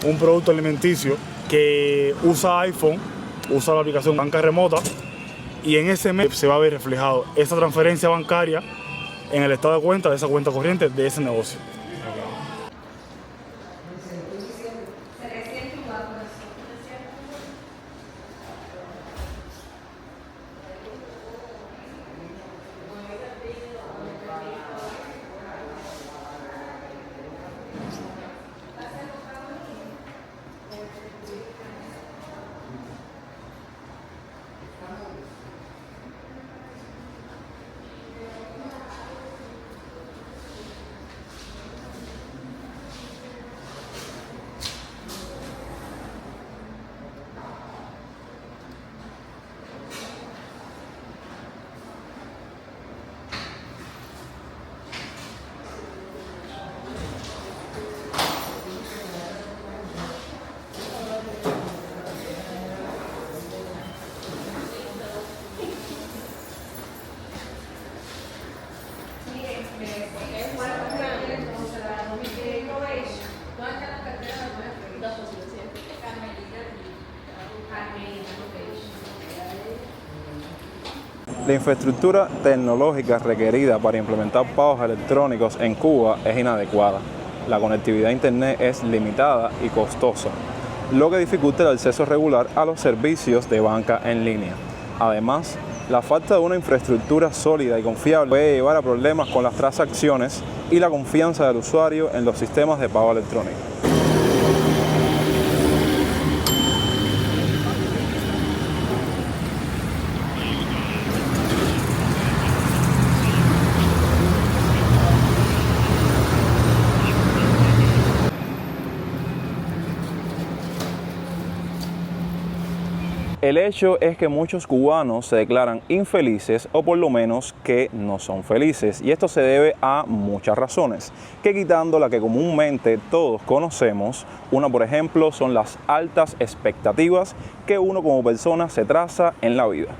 un producto alimenticio que usa iPhone, usa la aplicación banca remota, y en ese mes se va a ver reflejado esa transferencia bancaria en el estado de cuenta de esa cuenta corriente de ese negocio. La infraestructura tecnológica requerida para implementar pagos electrónicos en Cuba es inadecuada. La conectividad a Internet es limitada y costosa, lo que dificulta el acceso regular a los servicios de banca en línea. Además, la falta de una infraestructura sólida y confiable puede llevar a problemas con las transacciones y la confianza del usuario en los sistemas de pago electrónico. El hecho es que muchos cubanos se declaran infelices o por lo menos que no son felices, y esto se debe a muchas razones, que quitando la que comúnmente todos conocemos, una por ejemplo son las altas expectativas que uno como persona se traza en la vida.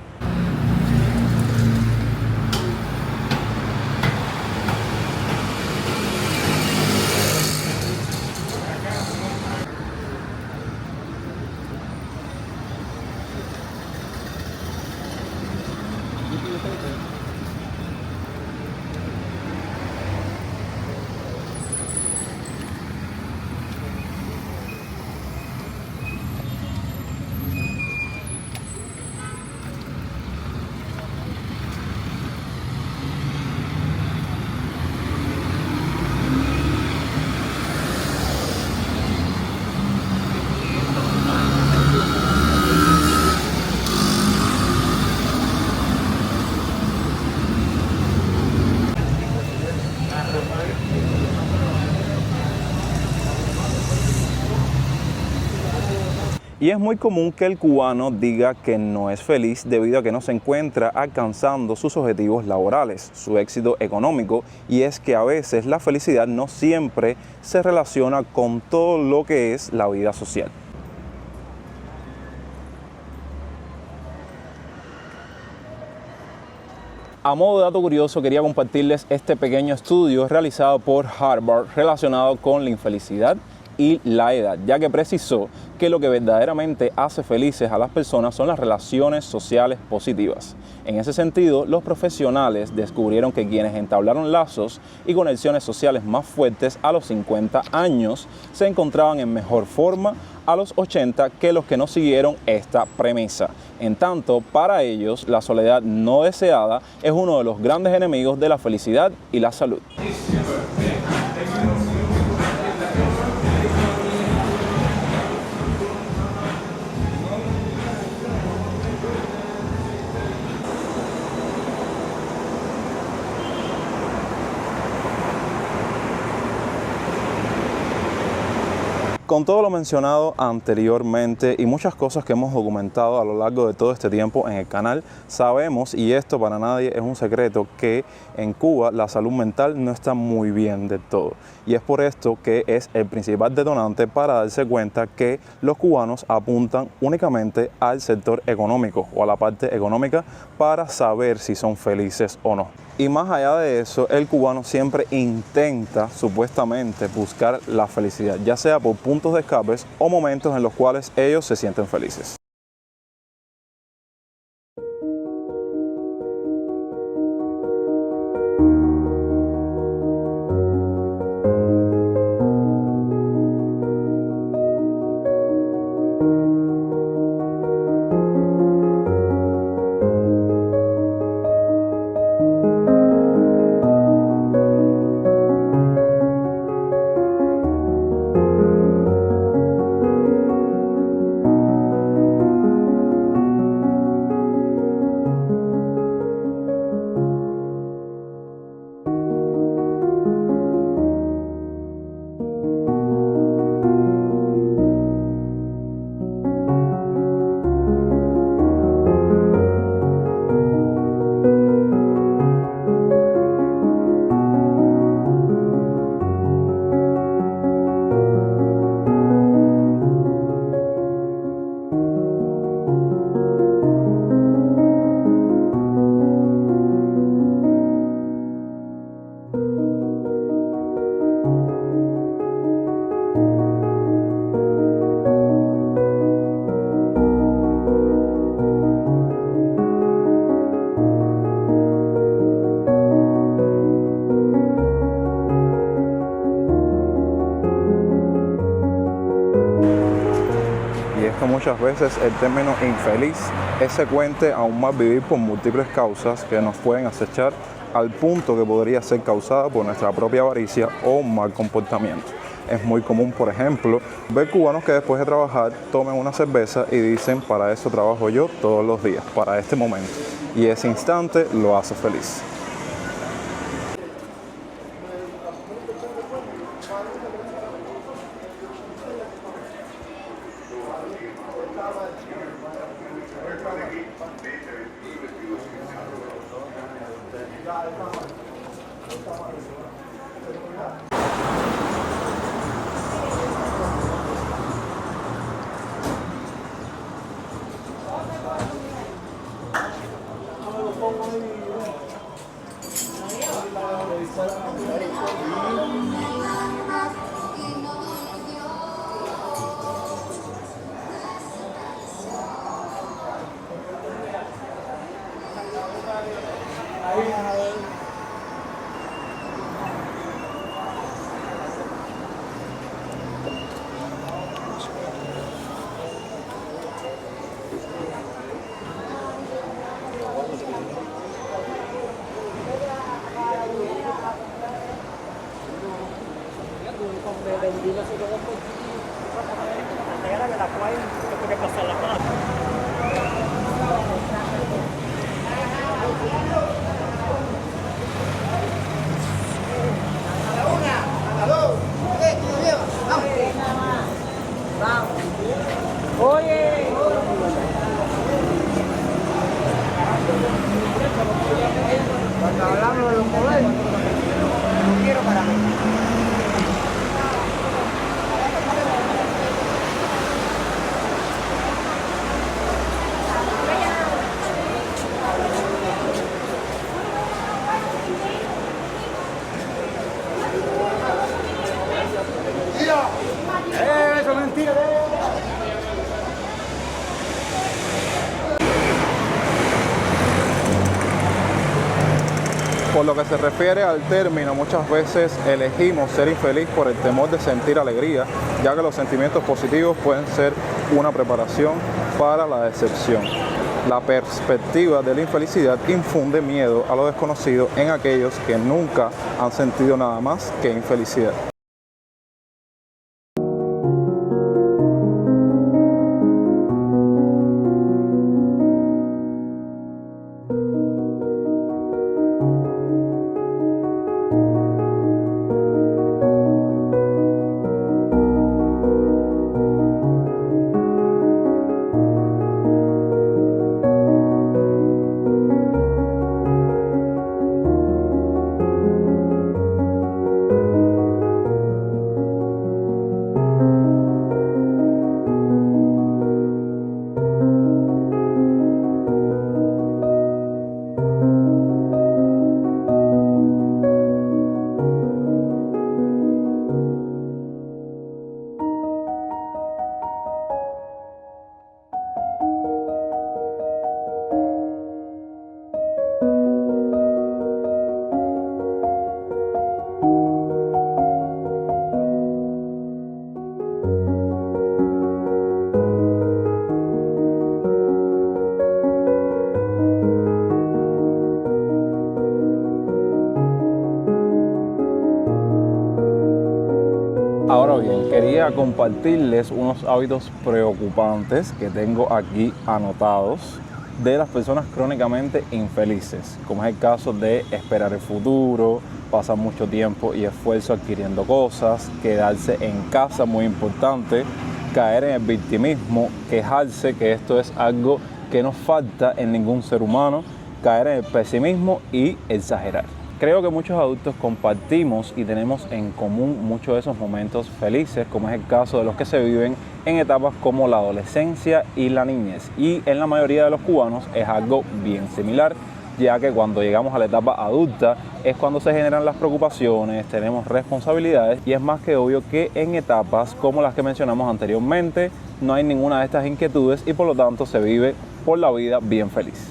Y es muy común que el cubano diga que no es feliz debido a que no se encuentra alcanzando sus objetivos laborales, su éxito económico, y es que a veces la felicidad no siempre se relaciona con todo lo que es la vida social. A modo de dato curioso, quería compartirles este pequeño estudio realizado por Harvard relacionado con la infelicidad y la edad, ya que precisó que lo que verdaderamente hace felices a las personas son las relaciones sociales positivas. En ese sentido, los profesionales descubrieron que quienes entablaron lazos y conexiones sociales más fuertes a los 50 años se encontraban en mejor forma a los 80 que los que no siguieron esta premisa. En tanto, para ellos, la soledad no deseada es uno de los grandes enemigos de la felicidad y la salud. Con todo lo mencionado anteriormente y muchas cosas que hemos documentado a lo largo de todo este tiempo en el canal, sabemos, y esto para nadie es un secreto, que en Cuba la salud mental no está muy bien del todo. Y es por esto que es el principal detonante para darse cuenta que los cubanos apuntan únicamente al sector económico o a la parte económica para saber si son felices o no. Y más allá de eso, el cubano siempre intenta supuestamente buscar la felicidad, ya sea por puntos de escape o momentos en los cuales ellos se sienten felices. Muchas veces el término infeliz es secuente a un mal vivir por múltiples causas que nos pueden acechar al punto que podría ser causada por nuestra propia avaricia o un mal comportamiento. Es muy común, por ejemplo, ver cubanos que después de trabajar tomen una cerveza y dicen: para eso trabajo yo todos los días, para este momento. Y ese instante lo hace feliz. Cuando hablamos de los modelos, no quiero para mí. Eso es mentira. Por lo que se refiere al término, muchas veces elegimos ser infeliz por el temor de sentir alegría, ya que los sentimientos positivos pueden ser una preparación para la decepción. La perspectiva de la infelicidad infunde miedo a lo desconocido en aquellos que nunca han sentido nada más que infelicidad. Ahora bien, quería compartirles unos hábitos preocupantes que tengo aquí anotados de las personas crónicamente infelices, como es el caso de esperar el futuro, pasar mucho tiempo y esfuerzo adquiriendo cosas, quedarse en casa, muy importante, caer en el victimismo, quejarse, que esto es algo que no falta en ningún ser humano, caer en el pesimismo y exagerar. Creo que muchos adultos compartimos y tenemos en común muchos de esos momentos felices, como es el caso de los que se viven en etapas como la adolescencia y la niñez. Y en la mayoría de los cubanos es algo bien similar, ya que cuando llegamos a la etapa adulta es cuando se generan las preocupaciones, tenemos responsabilidades y es más que obvio que en etapas como las que mencionamos anteriormente no hay ninguna de estas inquietudes y por lo tanto se vive por la vida bien feliz.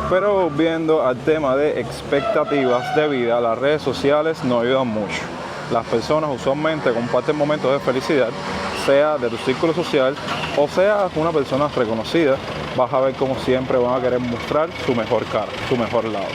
Pero volviendo al tema de expectativas de vida, las redes sociales nos ayudan mucho. Las personas usualmente comparten momentos de felicidad, sea de tu círculo social o sea una persona reconocida. Vas a ver como siempre van a querer mostrar su mejor cara, su mejor lado.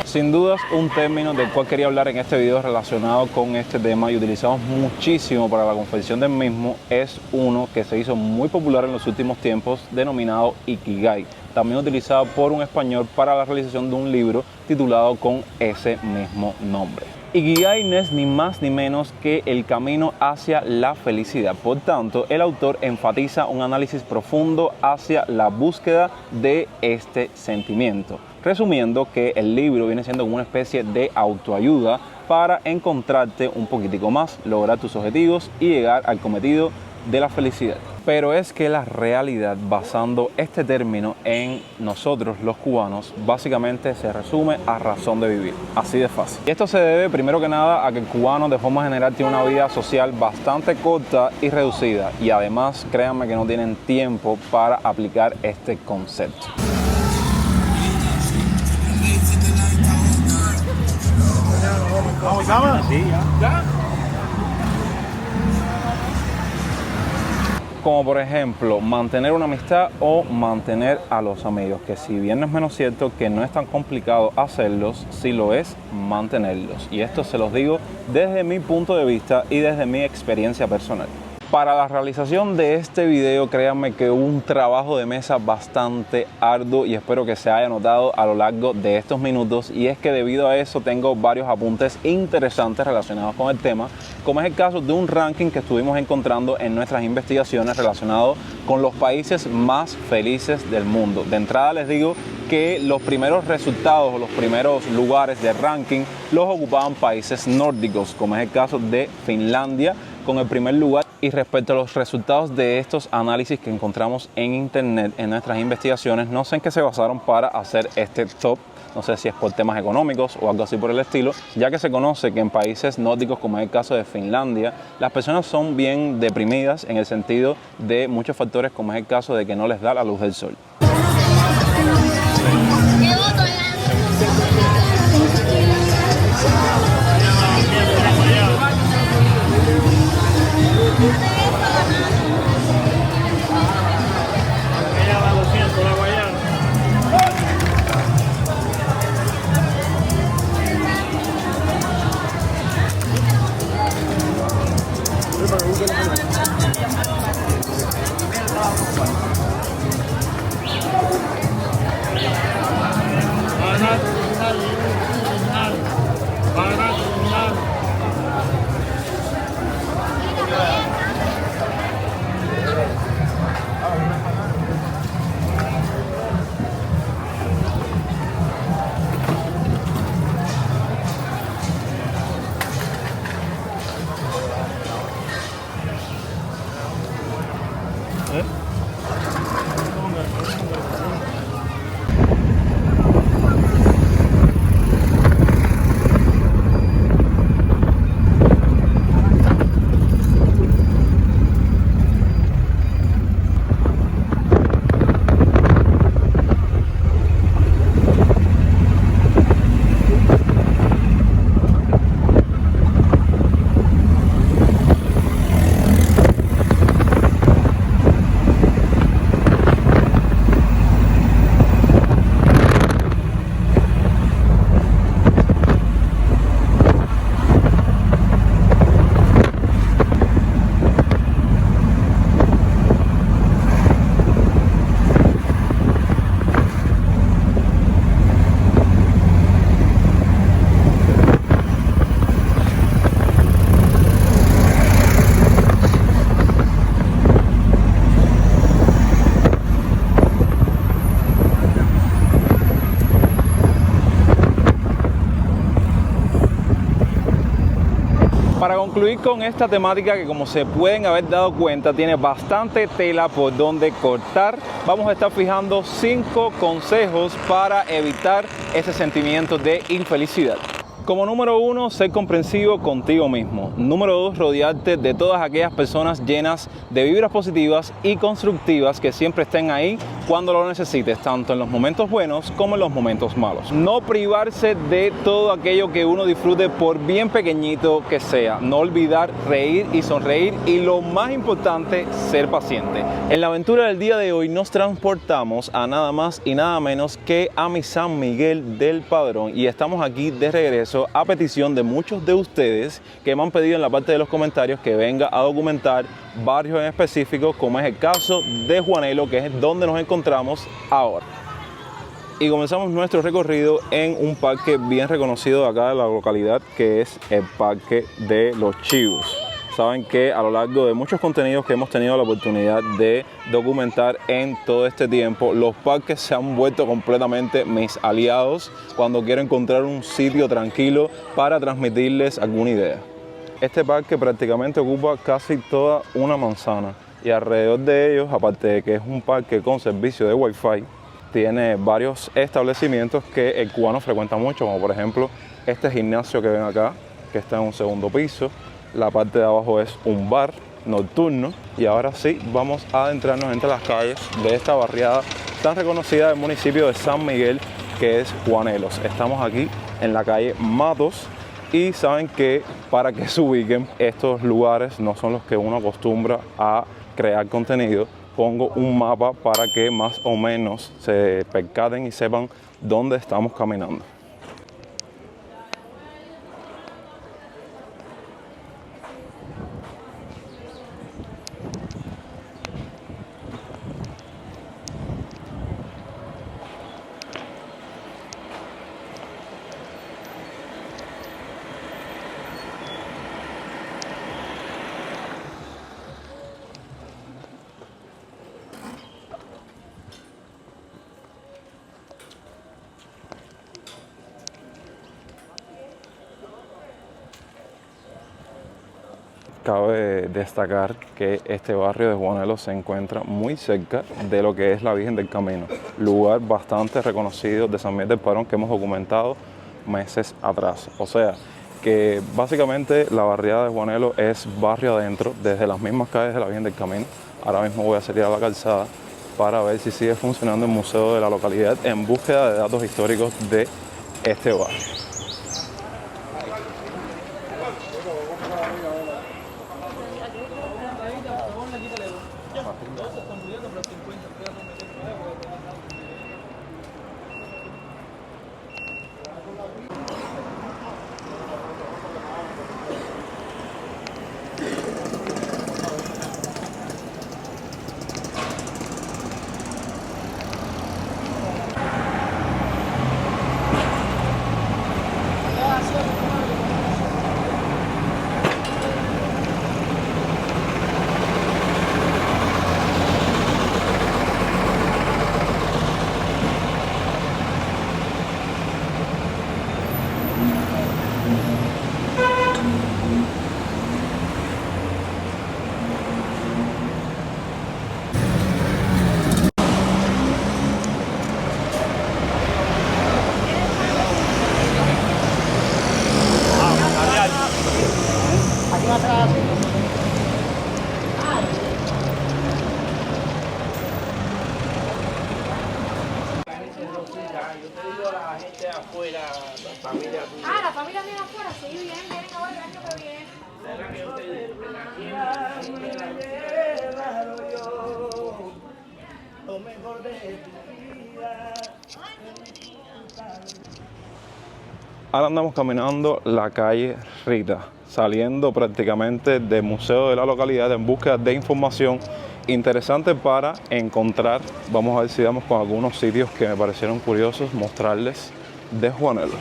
Sin dudas, un término del cual quería hablar en este video relacionado con este tema y utilizamos muchísimo para la confección del mismo es uno que se hizo muy popular en los últimos tiempos, denominado Ikigai, también utilizado por un español para la realización de un libro titulado con ese mismo nombre. Ikigai no es ni más ni menos que el camino hacia la felicidad. Por tanto, el autor enfatiza un análisis profundo hacia la búsqueda de este sentimiento. Resumiendo, que el libro viene siendo como una especie de autoayuda para encontrarte un poquitico más, lograr tus objetivos y llegar al cometido de la felicidad. Pero es que la realidad, basando este término en nosotros los cubanos, básicamente se resume a razón de vivir, así de fácil. Y esto se debe primero que nada a que el cubano de forma general tiene una vida social bastante corta y reducida, y además créanme que no tienen tiempo para aplicar este concepto. Como por ejemplo, mantener una amistad o mantener a los amigos, que si bien no es menos cierto que no es tan complicado hacerlos, sí lo es mantenerlos. Y esto se los digo desde mi punto de vista y desde mi experiencia personal. Para la realización de este video, créanme que hubo un trabajo de mesa bastante arduo y espero que se haya notado a lo largo de estos minutos, y es que debido a eso tengo varios apuntes interesantes relacionados con el tema, como es el caso de un ranking que estuvimos encontrando en nuestras investigaciones relacionado con los países más felices del mundo. De entrada les digo que los primeros resultados o los primeros lugares de ranking los ocupaban países nórdicos, como es el caso de Finlandia con el primer lugar. Y respecto a los resultados de estos análisis que encontramos en internet en nuestras investigaciones, no sé en qué se basaron para hacer este top. No sé si es por temas económicos o algo así por el estilo, ya que se conoce que en países nórdicos, como es el caso de Finlandia, las personas son bien deprimidas en el sentido de muchos factores, como es el caso de que no les da la luz del sol. Para concluir con esta temática, que como se pueden haber dado cuenta tiene bastante tela por donde cortar, vamos a estar fijando 5 consejos para evitar ese sentimiento de infelicidad. Como número 1, ser comprensivo contigo mismo. Número 2, rodearte de todas aquellas personas llenas de vibras positivas y constructivas que siempre estén ahí cuando lo necesites, tanto en los momentos buenos como en los momentos malos. No privarse de todo aquello que uno disfrute, por bien pequeñito que sea. No olvidar reír y sonreír, y lo más importante, ser paciente. En la aventura del día de hoy nos transportamos a nada más y nada menos que a mi San Miguel del Padrón, y estamos aquí de regreso a petición de muchos de ustedes que me han pedido en la parte de los comentarios que venga a documentar barrios en específico, como es el caso de Juanelo, que es donde nos encontramos ahora. Y comenzamos nuestro recorrido en un parque bien reconocido de acá de la localidad, que es el Parque de los Chivos. Saben que a lo largo de muchos contenidos que hemos tenido la oportunidad de documentar en todo este tiempo, los parques se han vuelto completamente mis aliados cuando quiero encontrar un sitio tranquilo para transmitirles alguna idea. Este parque prácticamente ocupa casi toda una manzana, y alrededor de ellos, aparte de que es un parque con servicio de Wi-Fi, tiene varios establecimientos que el cubano frecuenta mucho, como por ejemplo este gimnasio que ven acá, que está en un segundo piso. La parte de abajo es un bar nocturno, y ahora sí vamos a adentrarnos entre las calles de esta barriada tan reconocida del municipio de San Miguel, que es Juanelos. Estamos aquí en la calle Matos, y saben que para que se ubiquen, estos lugares no son los que uno acostumbra a crear contenido. Pongo un mapa para que más o menos se percaten y sepan dónde estamos caminando. Cabe destacar que este barrio de Juanelos se encuentra muy cerca de lo que es la Virgen del Camino, lugar bastante reconocido de San Miguel del Padrón que hemos documentado meses atrás. O sea que básicamente la barriada de Juanelos es barrio adentro, desde las mismas calles de la Virgen del Camino. Ahora mismo voy a salir a la calzada para ver si sigue funcionando el museo de la localidad en búsqueda de datos históricos de este barrio. La familia viene afuera, sí, vienen ahora el año que viene. Ahora andamos caminando la calle Rita, saliendo prácticamente del museo de la localidad en búsqueda de información interesante para encontrar. Vamos a ver si damos con algunos sitios que me parecieron curiosos mostrarles de Juanelo.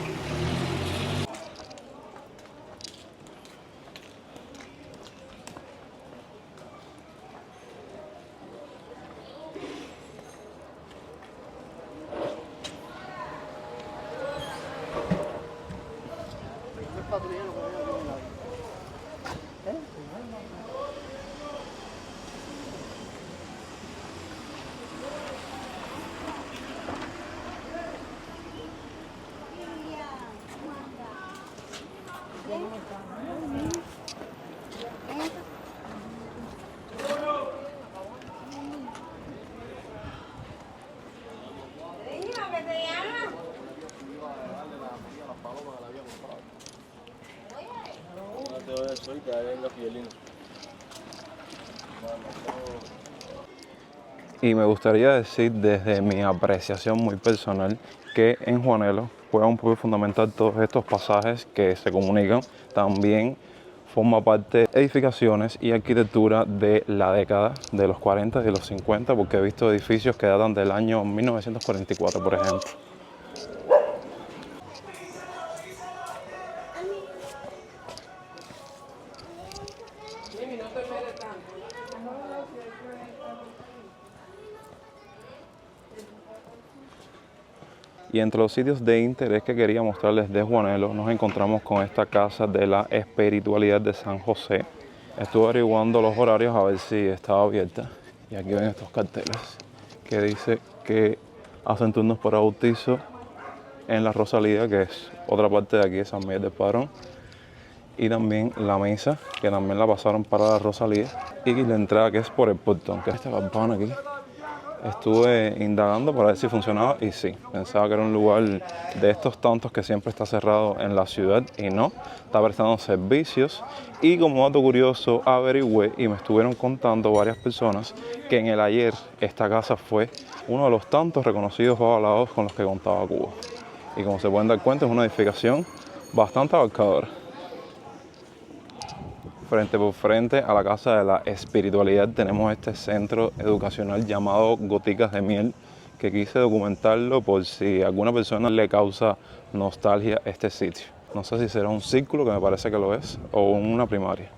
música en los violines. Y me gustaría decir desde mi apreciación muy personal que en Juanelo juega un papel fundamental todos estos pasajes que se comunican. También forma parte de edificaciones y arquitectura de la década de los 40 y de los 50, porque he visto edificios que datan del año 1944, por ejemplo. Y entre los sitios de interés que quería mostrarles de Juanelo, nos encontramos con esta casa de la espiritualidad de San José. Estuve averiguando los horarios a ver si estaba abierta. Y aquí ven estos carteles que dice que hacen turnos para bautizo en la Rosalía, que es otra parte de aquí de San Miguel del Padrón. Y también la misa, que también la pasaron para la Rosalía. Y la entrada que es por el portón, que es esta campana aquí. Estuve indagando para ver si funcionaba y sí, pensaba que era un lugar de estos tantos que siempre está cerrado en la ciudad y no, está prestando servicios. Y como dato curioso averigüé y me estuvieron contando varias personas que en el ayer esta casa fue uno de los tantos reconocidos babalaos con los que contaba Cuba. Y como se pueden dar cuenta es una edificación bastante abarcadora. Frente por frente a la Casa de la Espiritualidad tenemos este centro educacional llamado Goticas de Miel, que quise documentarlo por si a alguna persona le causa nostalgia este sitio. No sé si será un círculo, que me parece que lo es, o una primaria.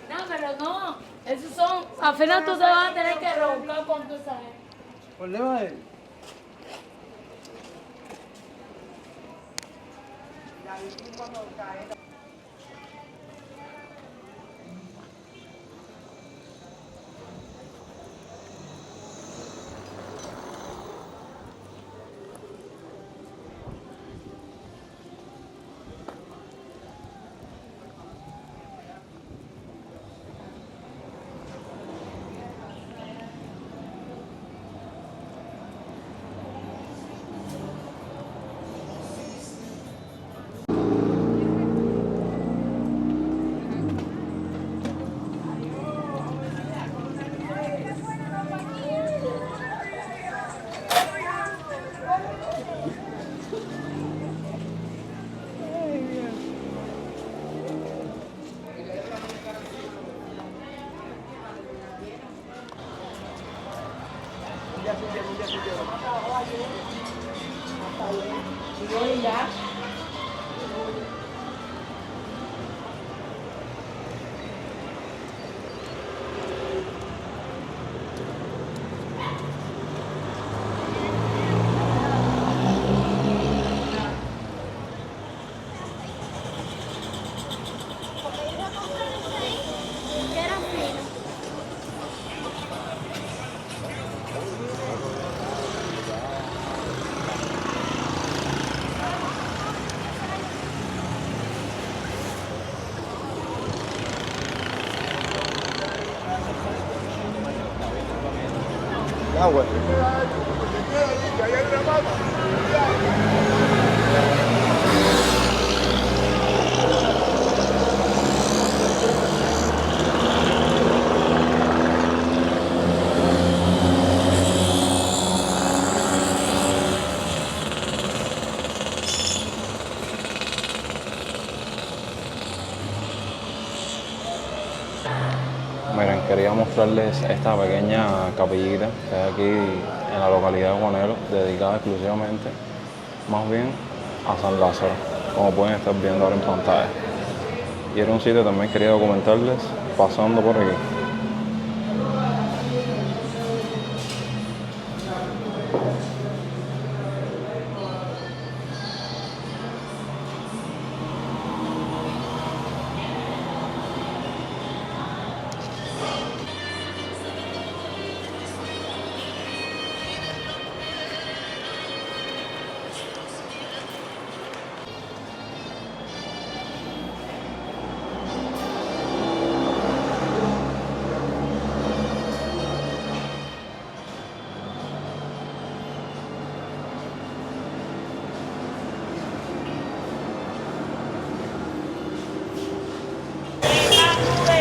No, pero no. Esos son. Apenas tú te vas a tener que roncar con tu sabes. Problema es. Ah, bueno. Miren, quería mostrarles esta pequeña capillita que hay aquí en la localidad de Juanelo, dedicada exclusivamente, más bien, a San Lázaro, como pueden estar viendo ahora en pantalla. Y era un sitio que también quería documentarles pasando por aquí.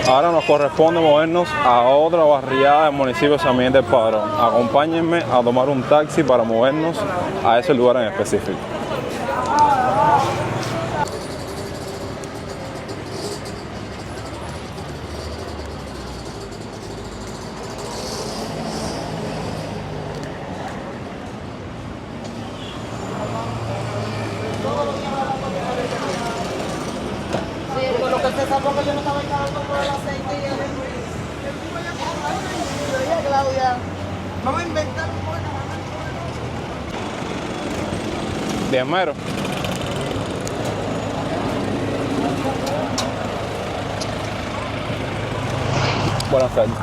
Ahora nos corresponde movernos a otra barriada del municipio de San Miguel del Padrón. Acompáñenme a tomar un taxi para movernos a ese lugar en específico. Vamos a inventar un poco. Diezmero. Buenas tardes.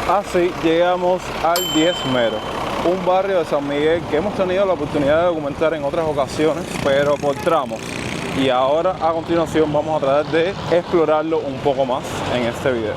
Así llegamos al Diezmero, un barrio de San Miguel que hemos tenido la oportunidad de documentar en otras ocasiones, pero por tramos. Y ahora a continuación vamos a tratar de explorarlo un poco más en este video.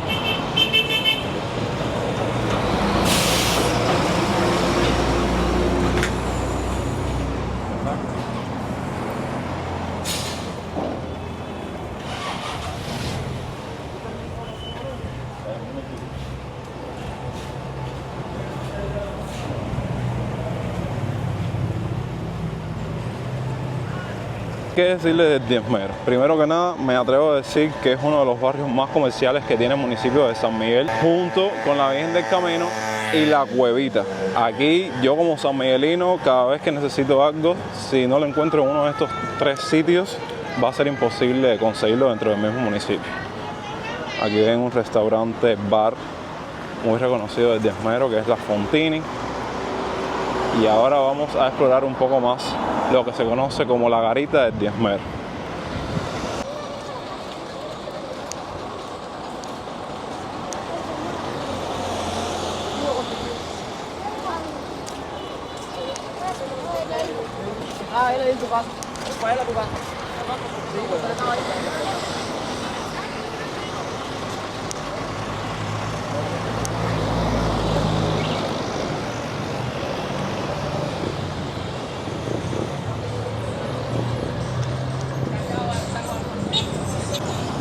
¿Qué decirle del Diezmero? Primero que nada, me atrevo a decir que es uno de los barrios más comerciales que tiene el municipio de San Miguel, junto con la Virgen del Camino y la Cuevita. Aquí, yo como sanmiguelino, cada vez que necesito algo, si no lo encuentro en uno de estos tres sitios, va a ser imposible conseguirlo dentro del mismo municipio. Aquí ven un restaurante, bar muy reconocido del Diezmero, que es La Fontini. Y ahora vamos a explorar un poco más lo que se conoce como la garita del Diezmero.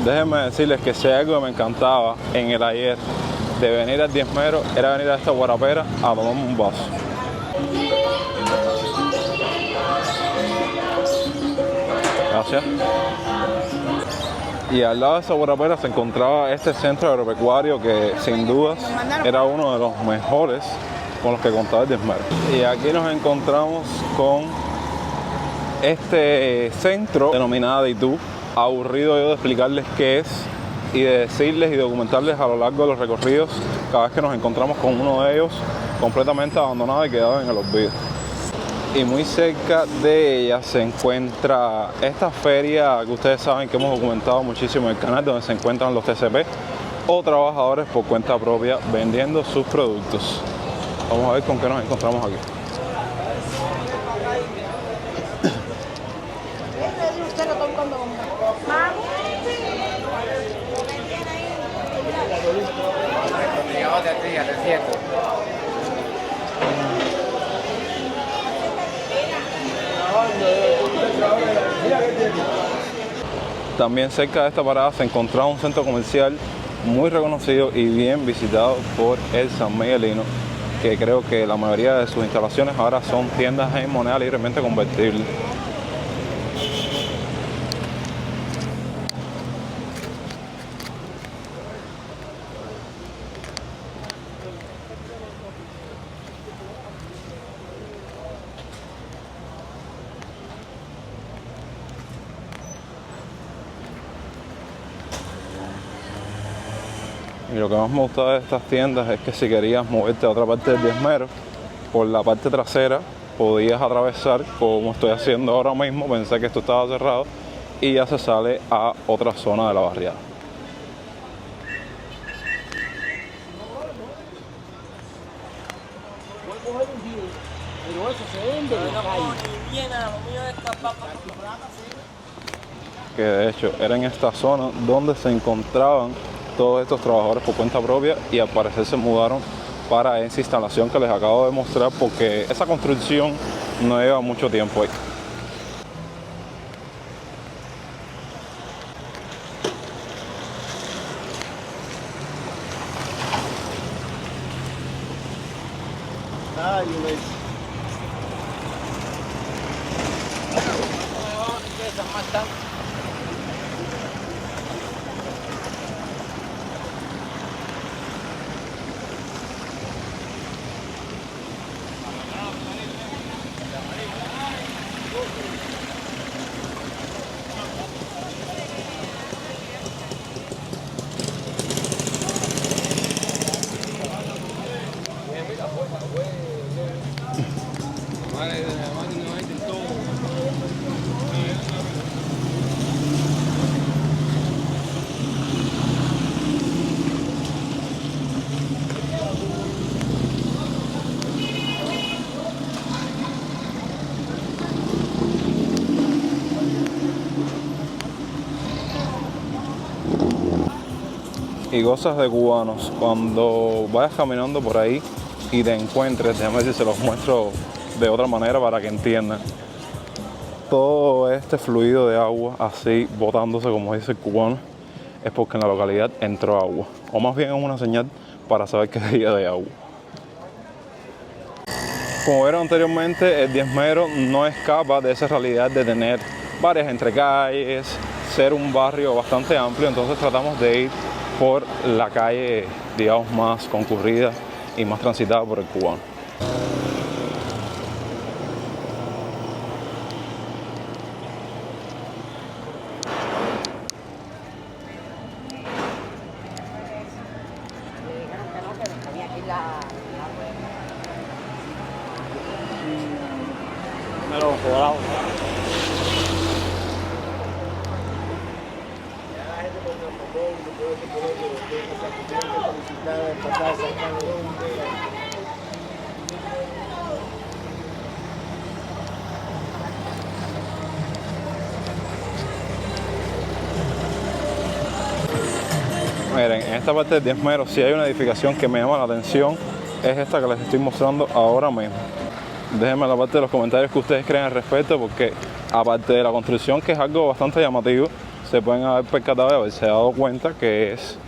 Déjenme decirles que si algo que me encantaba en el ayer de venir al Diezmero era venir a esta guarapera a tomarme un vaso. Gracias. Y al lado de esa guarapera se encontraba este centro agropecuario que sin dudas era uno de los mejores con los que contaba el Diezmero. Y aquí nos encontramos con este centro denominado Ditú. Aburrido yo de explicarles qué es y de decirles y documentarles a lo largo de los recorridos cada vez que nos encontramos con uno de ellos completamente abandonado y quedado en el olvido. Y muy cerca de ella se encuentra esta feria que ustedes saben que hemos documentado muchísimo en el canal, donde se encuentran los TCP o trabajadores por cuenta propia vendiendo sus productos. Vamos a ver con qué nos encontramos aquí. También cerca de esta parada se encontraba un centro comercial muy reconocido y bien visitado por el sanmiguelino, que creo que la mayoría de sus instalaciones ahora son tiendas en moneda libremente convertible. Y lo que más me gustaba de estas tiendas es que si querías moverte a otra parte del Diezmero, por la parte trasera podías atravesar, como estoy haciendo ahora mismo. Pensé que esto estaba cerrado y ya se sale a otra zona de la barriada. que de hecho era en esta zona donde se encontraban todos estos trabajadores por cuenta propia y al parecer se mudaron para esa instalación que les acabo de mostrar, porque esa construcción no lleva mucho tiempo ahí. Ay, Luis. Y cosas de cubanos, cuando vayas caminando por ahí y te encuentres, déjame ver si se los muestro de otra manera para que entiendan. Todo este fluido de agua así botándose, como dice el cubano, es porque en la localidad entró agua, o más bien es una señal para saber que es día de agua. Como vieron anteriormente, el Diezmero no escapa de esa realidad de tener varias entrecalles, ser un barrio bastante amplio, entonces tratamos de ir por la calle, digamos, más concurrida y más transitada por el cubano. Miren, en esta parte del Diezmero sí hay una edificación que me llama la atención, es esta que les estoy mostrando ahora mismo. Déjenme en la parte de los comentarios que ustedes creen al respecto, porque aparte de la construcción, que es algo bastante llamativo, se pueden haber percatado y haberse dado cuenta que es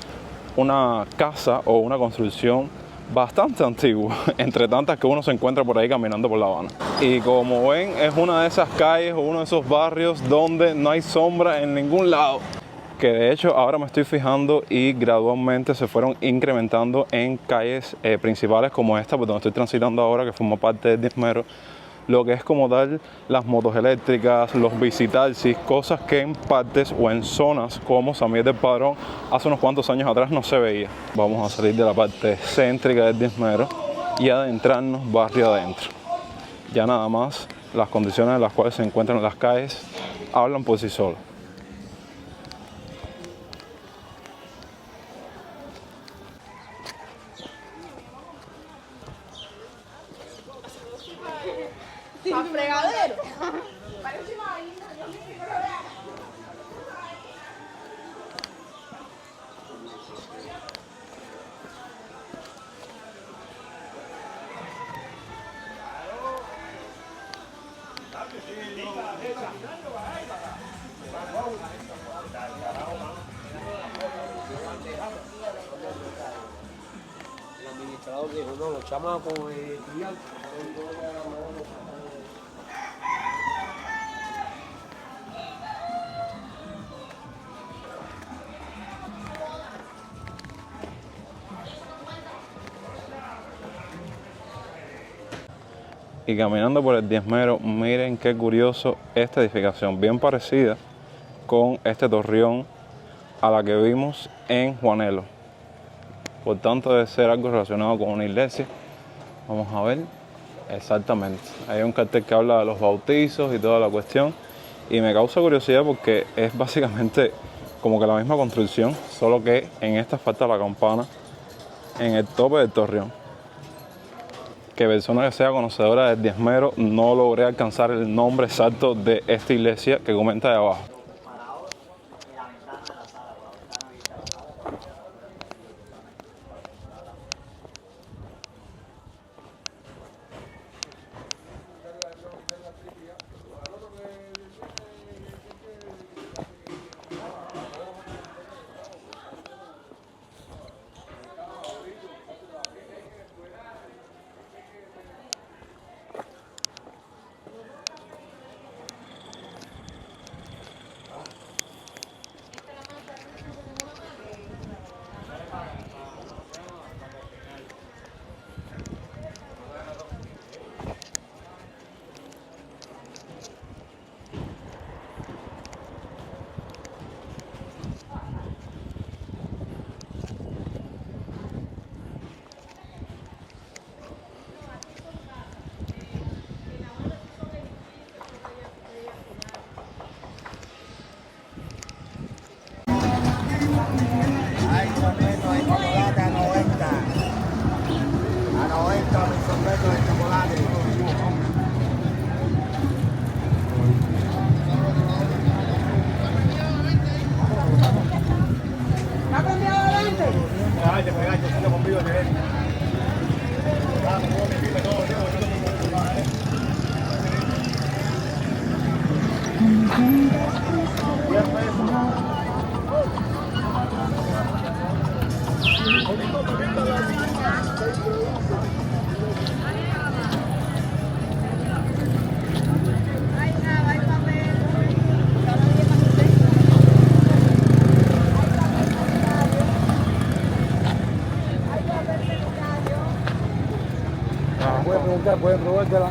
una casa o una construcción bastante antigua, entre tantas que uno se encuentra por ahí caminando por La Habana. Y como ven, es una de esas calles o uno de esos barrios donde no hay sombra en ningún lado, que de hecho ahora me estoy fijando y gradualmente se fueron incrementando en calles principales como esta, por donde estoy transitando ahora, que forma parte del Diezmero, lo que es como tal las motos eléctricas, los bicitaxis, cosas que en partes o en zonas como San Miguel del Padrón hace unos cuantos años atrás no se veía. Vamos a salir de la parte céntrica del Diezmero y adentrarnos barrio adentro. Ya nada más las condiciones en las cuales se encuentran las calles hablan por sí solas. Al fregadero. El administrador dijo, no, los chamacos Y caminando por el Diezmero, miren qué curioso esta edificación, bien parecida con este torreón a la que vimos en Juanelo. Por tanto, debe ser algo relacionado con una iglesia. Vamos a ver exactamente. Hay un cartel que habla de los bautizos y toda la cuestión. Y me causa curiosidad porque es básicamente como que la misma construcción, solo que en esta falta la campana en el tope del torreón. Que persona que sea conocedora del Diezmero, no logré alcanzar el nombre exacto de esta iglesia que comenta de abajo. Puedes preguntar, puedes probártela.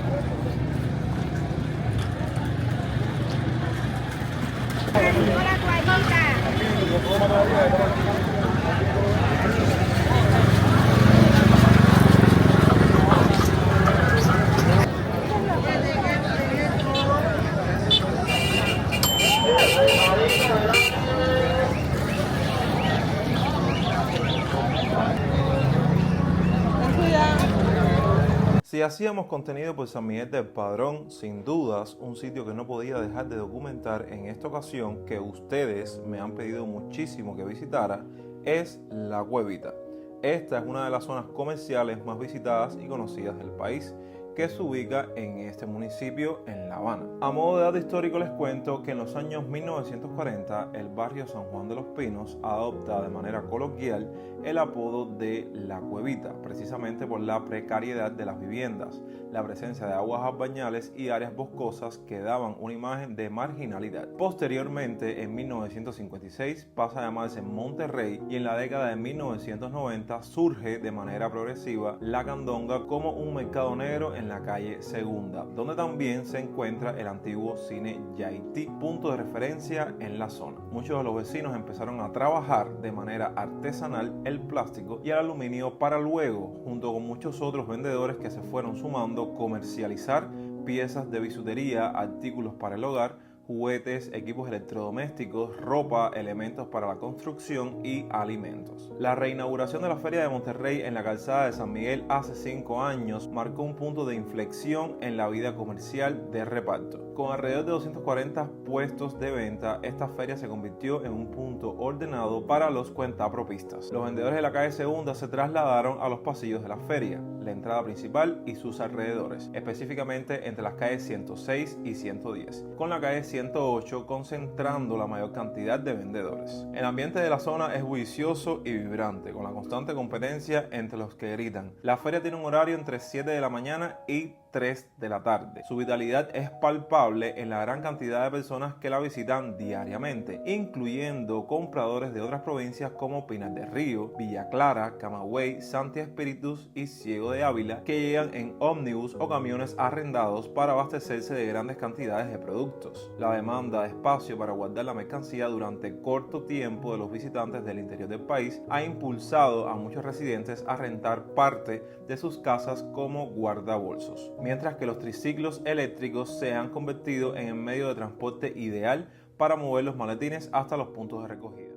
Si hacíamos contenido por San Miguel del Padrón, sin dudas, un sitio que no podía dejar de documentar en esta ocasión, que ustedes me han pedido muchísimo que visitara, es La Cuevita. Esta es una de las zonas comerciales más visitadas y conocidas del país, que se ubica en este municipio, en La Habana. A modo de dato histórico les cuento que en los años 1940 el barrio San Juan de los Pinos adopta de manera coloquial el apodo de La Cuevita, precisamente por la precariedad de las viviendas, la presencia de aguas albañales y áreas boscosas que daban una imagen de marginalidad. Posteriormente, en 1956 pasa a llamarse Monterrey y en la década de 1990 surge de manera progresiva La Candonga como un mercado negro en la calle Segunda, donde también se encuentra el antiguo cine Yaití, punto de referencia en la zona. Muchos de los vecinos empezaron a trabajar de manera artesanal el plástico y el aluminio para luego, junto con muchos otros vendedores que se fueron sumando, comercializar piezas de bisutería, artículos para el hogar, juguetes, equipos electrodomésticos, ropa, elementos para la construcción y alimentos. La reinauguración de la Feria de Monterrey en la calzada de San Miguel hace 5 años marcó un punto de inflexión en la vida comercial de reparto. Con alrededor de 240 puestos de venta, esta feria se convirtió en un punto ordenado para los cuentapropistas. Los vendedores de la calle Segunda se trasladaron a los pasillos de la feria, la entrada principal y sus alrededores, específicamente entre las calles 106 y 110, con la calle 108 concentrando la mayor cantidad de vendedores. El ambiente de la zona es bullicioso y vibrante, con la constante competencia entre los que gritan. La feria tiene un horario entre 7 de la mañana y 3 de la tarde. Su vitalidad es palpable en la gran cantidad de personas que la visitan diariamente, incluyendo compradores de otras provincias como Pinar del Río, Villa Clara, Camagüey, Santi Espíritus y Ciego de Ávila, que llegan en ómnibus o camiones arrendados para abastecerse de grandes cantidades de productos. La demanda de espacio para guardar la mercancía durante corto tiempo de los visitantes del interior del país ha impulsado a muchos residentes a rentar parte de sus casas como guardabolsos, mientras que los triciclos eléctricos se han convertido en el medio de transporte ideal para mover los maletines hasta los puntos de recogida.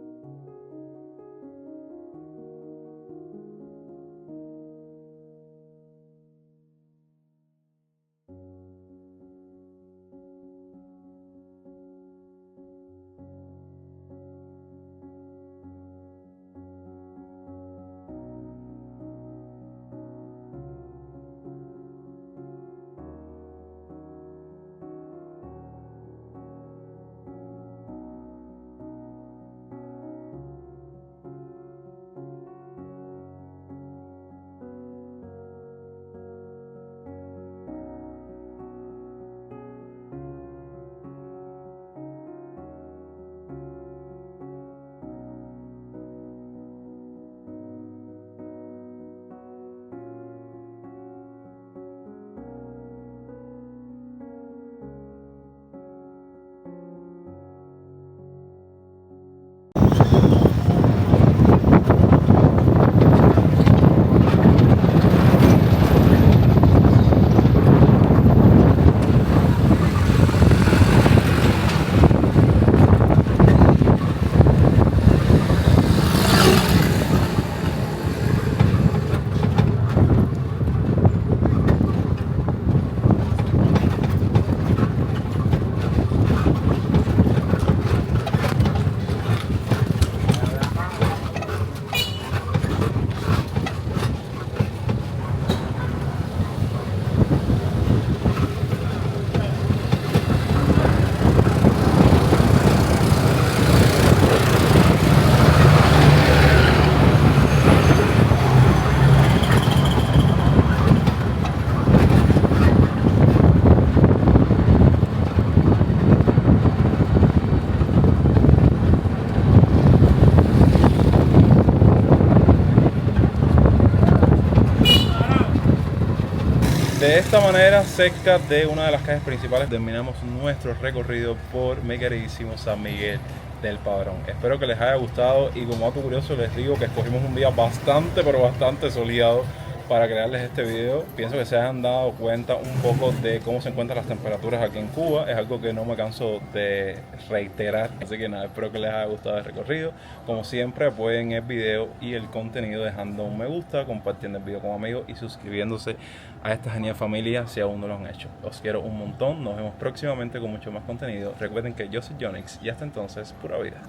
esta manera, cerca de una de las calles principales, terminamos nuestro recorrido por mi queridísimo San Miguel del Padrón. Espero que les haya gustado y como dato curioso les digo que escogimos un día bastante, pero bastante soleado para crearles este video. Pienso que se hayan dado cuenta un poco de cómo se encuentran las temperaturas aquí en Cuba. Es algo que no me canso de reiterar. Así que nada, espero que les haya gustado el recorrido. Como siempre, apoyen el video y el contenido dejando un me gusta, compartiendo el video con amigos y suscribiéndose a esta genial familia si aún no lo han hecho. Los quiero un montón. Nos vemos próximamente con mucho más contenido. Recuerden que yo soy Jonix y hasta entonces, pura vida.